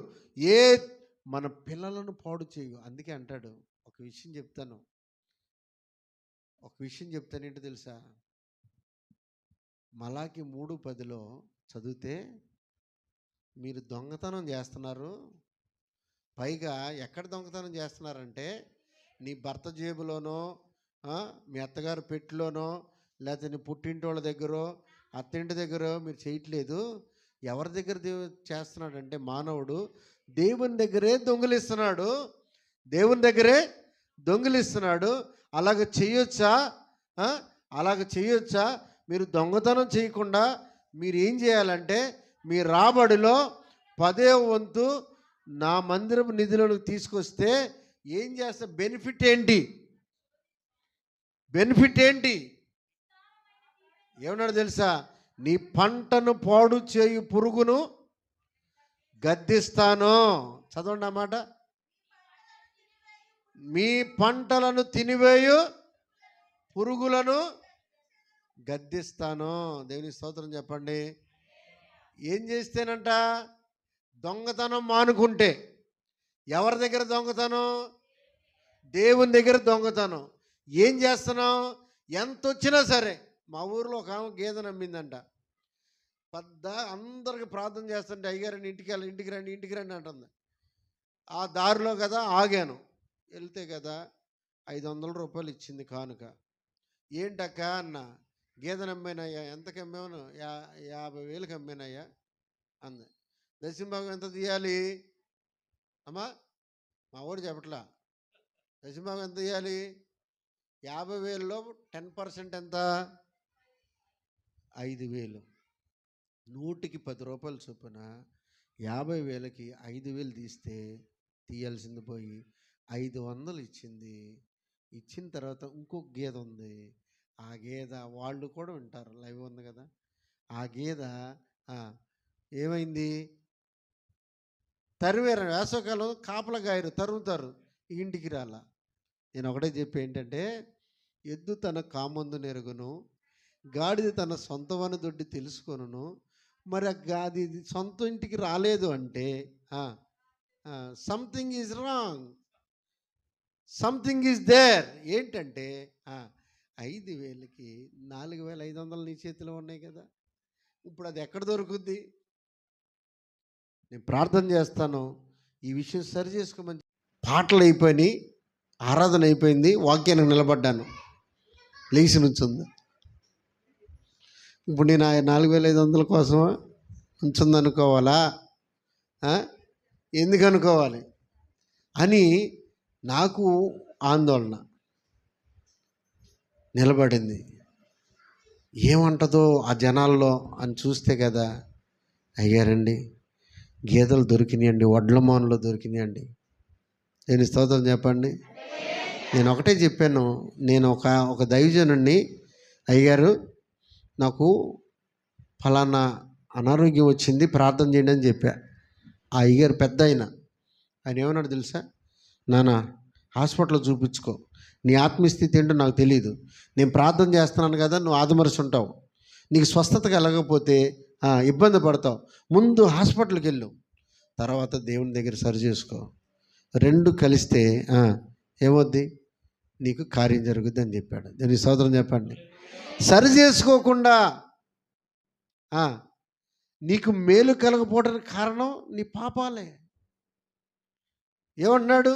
మన పిల్లలను పాడు చేయు. అందుకే అంటాడు. ఒక విషయం చెప్తాను ఏంటో తెలుసా? మలాకి 3:10 చదివితే మీరు దొంగతనం చేస్తున్నారు. పైగా ఎక్కడ దొంగతనం చేస్తున్నారంటే నీ భర్త జేబులోనో, మీ అత్తగారు పెట్టిలోనో, లేకపోతే నీ పుట్టింటి వాళ్ళ దగ్గర, అత్తింటి దగ్గర మీరు చేయట్లేదు. ఎవరి దగ్గర చేస్తున్నాడంటే మానవుడు దేవుని దగ్గరే దొంగిలిస్తున్నాడు. అలాగ చేయొచ్చా? మీరు దొంగతనం చేయకుండా మీరు ఏం చేయాలంటే మీ రాబడిలో 10వ వంతు నా మందిరపు నిధులను తీసుకొస్తే ఏం చేస్తా? బెనిఫిట్ ఏంటి? ఏమన్నాడు తెలుసా? నీ పంటను పాడు చేయు పురుగును గద్దిస్తాను. చదవండి అన్నమాట. మీ పంటలను తినివేయు పురుగులను గద్దిస్తాను. దేవుని స్తోత్రం చెప్పండి. ఏం చేస్తేనంట? దొంగతనం మానుకుంటే, ఎవరి దగ్గర దొంగతనం? దేవుని దగ్గర దొంగతనం. ఏం చేస్తున్నాం? ఎంత వచ్చినా సరే. మా ఊరిలో ఒక ఆమె గేదె నమ్మిందంట. పెద్ద అందరికి ప్రార్థన చేస్తుంటే, అయ్యగారండి ఇంటికి రండి అంటుంది. ఆ దారిలో కదా ఆగాను. వెళ్తే కదా 500 రూపాయలు ఇచ్చింది కానుక. ఏంటక్క అన్న. గేదె నమ్మానయ్యా. ఎంతకి అమ్మాను? 50,000కి అమ్మానయ్యా అంది. దశంభాగం ఎంత తీయాలి అమ్మా? మా ఊరు చెప్పట్లా. దశంభాగం ఎంత తీయాలి? 50,000లో 10% ఎంత? 5,000. 100కి 10 రూపాయలు చొప్పున 50,000కి 5,000 తీస్తే తీయాల్సింది పోయి 500 ఇచ్చింది. ఇచ్చిన తర్వాత ఇంకొక గేదె ఉంది. ఆ గేదె వాళ్ళు కూడా వింటారు, లైవ్ ఉంది కదా. ఆ గేదె ఏమైంది? తరివేరు. వేసవకాలం కాపలగాయరు తరుముతారు, ఇంటికి రాలా. నేను ఒకటే చెప్పి ఏంటంటే, ఎద్దు తన కామందు నెరుగును, గాడిద తన సొంతమని దొడ్డి తెలుసుకొనును. మరి అది సొంత ఇంటికి రాలేదు అంటే something is wrong, something is there. ఏంటంటే 5,000కి 4,500 నీ చేతిలో ఉన్నాయి కదా. ఇప్పుడు అది ఎక్కడ దొరుకుద్ది? నేను ప్రార్థన చేస్తాను, ఈ విషయం సరి చేసుకోమని. పాటలు అయిపోయినాయి, ఆరాధన అయిపోయింది, వాక్యానికి నిలబడ్డాను, లేచి నుంచుంది. ఇప్పుడు నేను 4,500 కోసం ఉంచుందనుకోవాలా? ఎందుకు అనుకోవాలి అని నాకు ఆందోళన. నిలబడింది. ఏమంటుందో ఆ జనాల్లో అని చూస్తే కదా, అయ్యారండి గేదెలు దొరికినాయండి, వడ్ల మానులో దొరికినాయండి. నేను స్తోత్రం చెప్పండి. నేను ఒకటే చెప్పాను, నేను ఒక దైవజనుడిని, అయ్యారు నాకు ఫలానా అనారోగ్యం వచ్చింది, ప్రార్థన చేయండి అని చెప్పా. ఆ అయ్యారు పెద్ద ఆయన ఏమన్నాడు తెలుసా? నాన్న హాస్పిటల్లో చూపించుకో, నీ ఆత్మస్థితి ఏంటో నాకు తెలియదు, నేను ప్రార్థన చేస్తున్నాను కదా, నువ్వు ఆదమరచి ఉంటావు, నీకు స్వస్థత కలగకపోతే ఇబ్బంది పడతావు, ముందు హాస్పిటల్కి వెళ్ళు, తర్వాత దేవుని దగ్గర సరి చేసుకో. 2 కలిస్తే ఏమవుద్ది? నీకు కార్యం జరుగుద్ది అని చెప్పాడు. దీనికి సోదరం చెప్పండి. సరి చేసుకోకుండా నీకు మేలు కలగపోవడానికి కారణం నీ పాపాలే. ఏమన్నాడు?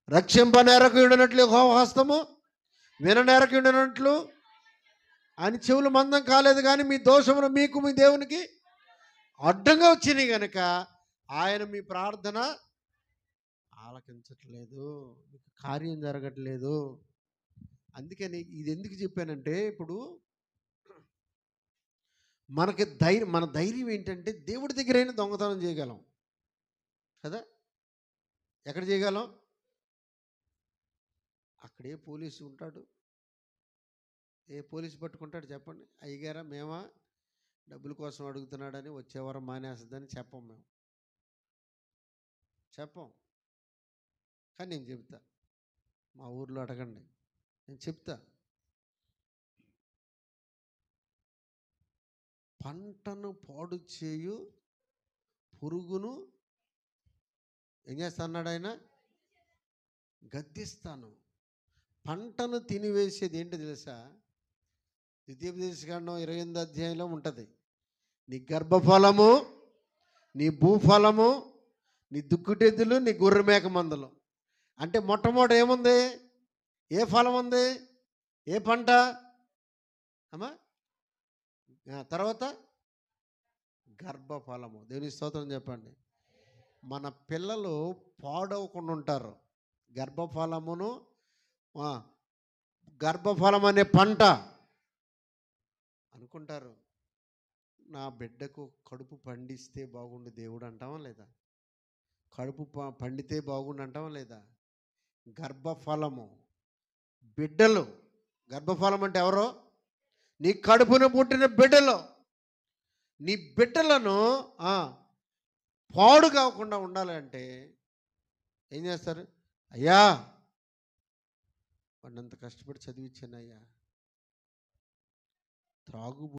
రక్షింపనేరకు ఉండినట్లు యెహోవా హస్తము విననేరకు ఉండినట్లు అని చెవులు మందం కాలేదు, కానీ మీ దోషమును మీకు మీ దేవునికి అడ్డంగా వచ్చినాయి కనుక ఆయన మీ ప్రార్థన ఆలకించట్లేదు, మీకు కార్యం జరగట్లేదు. అందుకని ఇది ఎందుకు చెప్పానంటే, ఇప్పుడు మన ధైర్యం ఏంటంటే, దేవుడి దగ్గరైనా దొంగతనం చేయగలం కదా. ఎక్కడ చేయగలం? అక్కడే పోలీసు ఉంటాడు. ఏ పోలీసు పట్టుకుంటాడు చెప్పండి? అయ్యగారా మేమా డబ్బుల కోసం అడుగుతున్నాడని వచ్చేవారం మానేస్తుందని చెప్పం, మేము చెప్పం. కానీ నేను చెప్తా, మా ఊర్లో అడగండి, నేను చెప్తా. పంటను పాడు చేయు పురుగును ఏం చేస్తాడు ఆయన? గద్దిస్తాను. పంటను తినివేసేది ఏంటో తెలుసా? ద్వితీయోపదేశకాండం 28వ అధ్యాయంలో ఉంటుంది. నీ గర్భఫలము, నీ భూఫలము, నీ దుక్కుటెద్దులు, నీ గొర్రె మేక మందలు. అంటే మొట్టమొదట ఏముంది? ఏ ఫలం ఉంది? ఏ పంట అమ్మా? తర్వాత గర్భఫలము. దేవుని స్తోత్రం చెప్పండి. మన పిల్లలు పాడవకుండా ఉంటారు. గర్భఫలం అనే పంట అనుకుంటారు. నా బిడ్డకు కడుపు పండిస్తే బాగుండు దేవుడు అంటావా లేదా? కడుపు పండితే బాగుండు అంటావా లేదా? గర్భఫలము, బిడ్డలు. గర్భఫలం అంటే ఎవరో? నీ కడుపున పుట్టిన బిడ్డలు. నీ బిడ్డలను పాడు కాకుండా ఉండాలంటే ఏం చేస్తారు? అయ్యా వాడినంత కష్టపడి చదివించాను అయ్యా, త్రాగు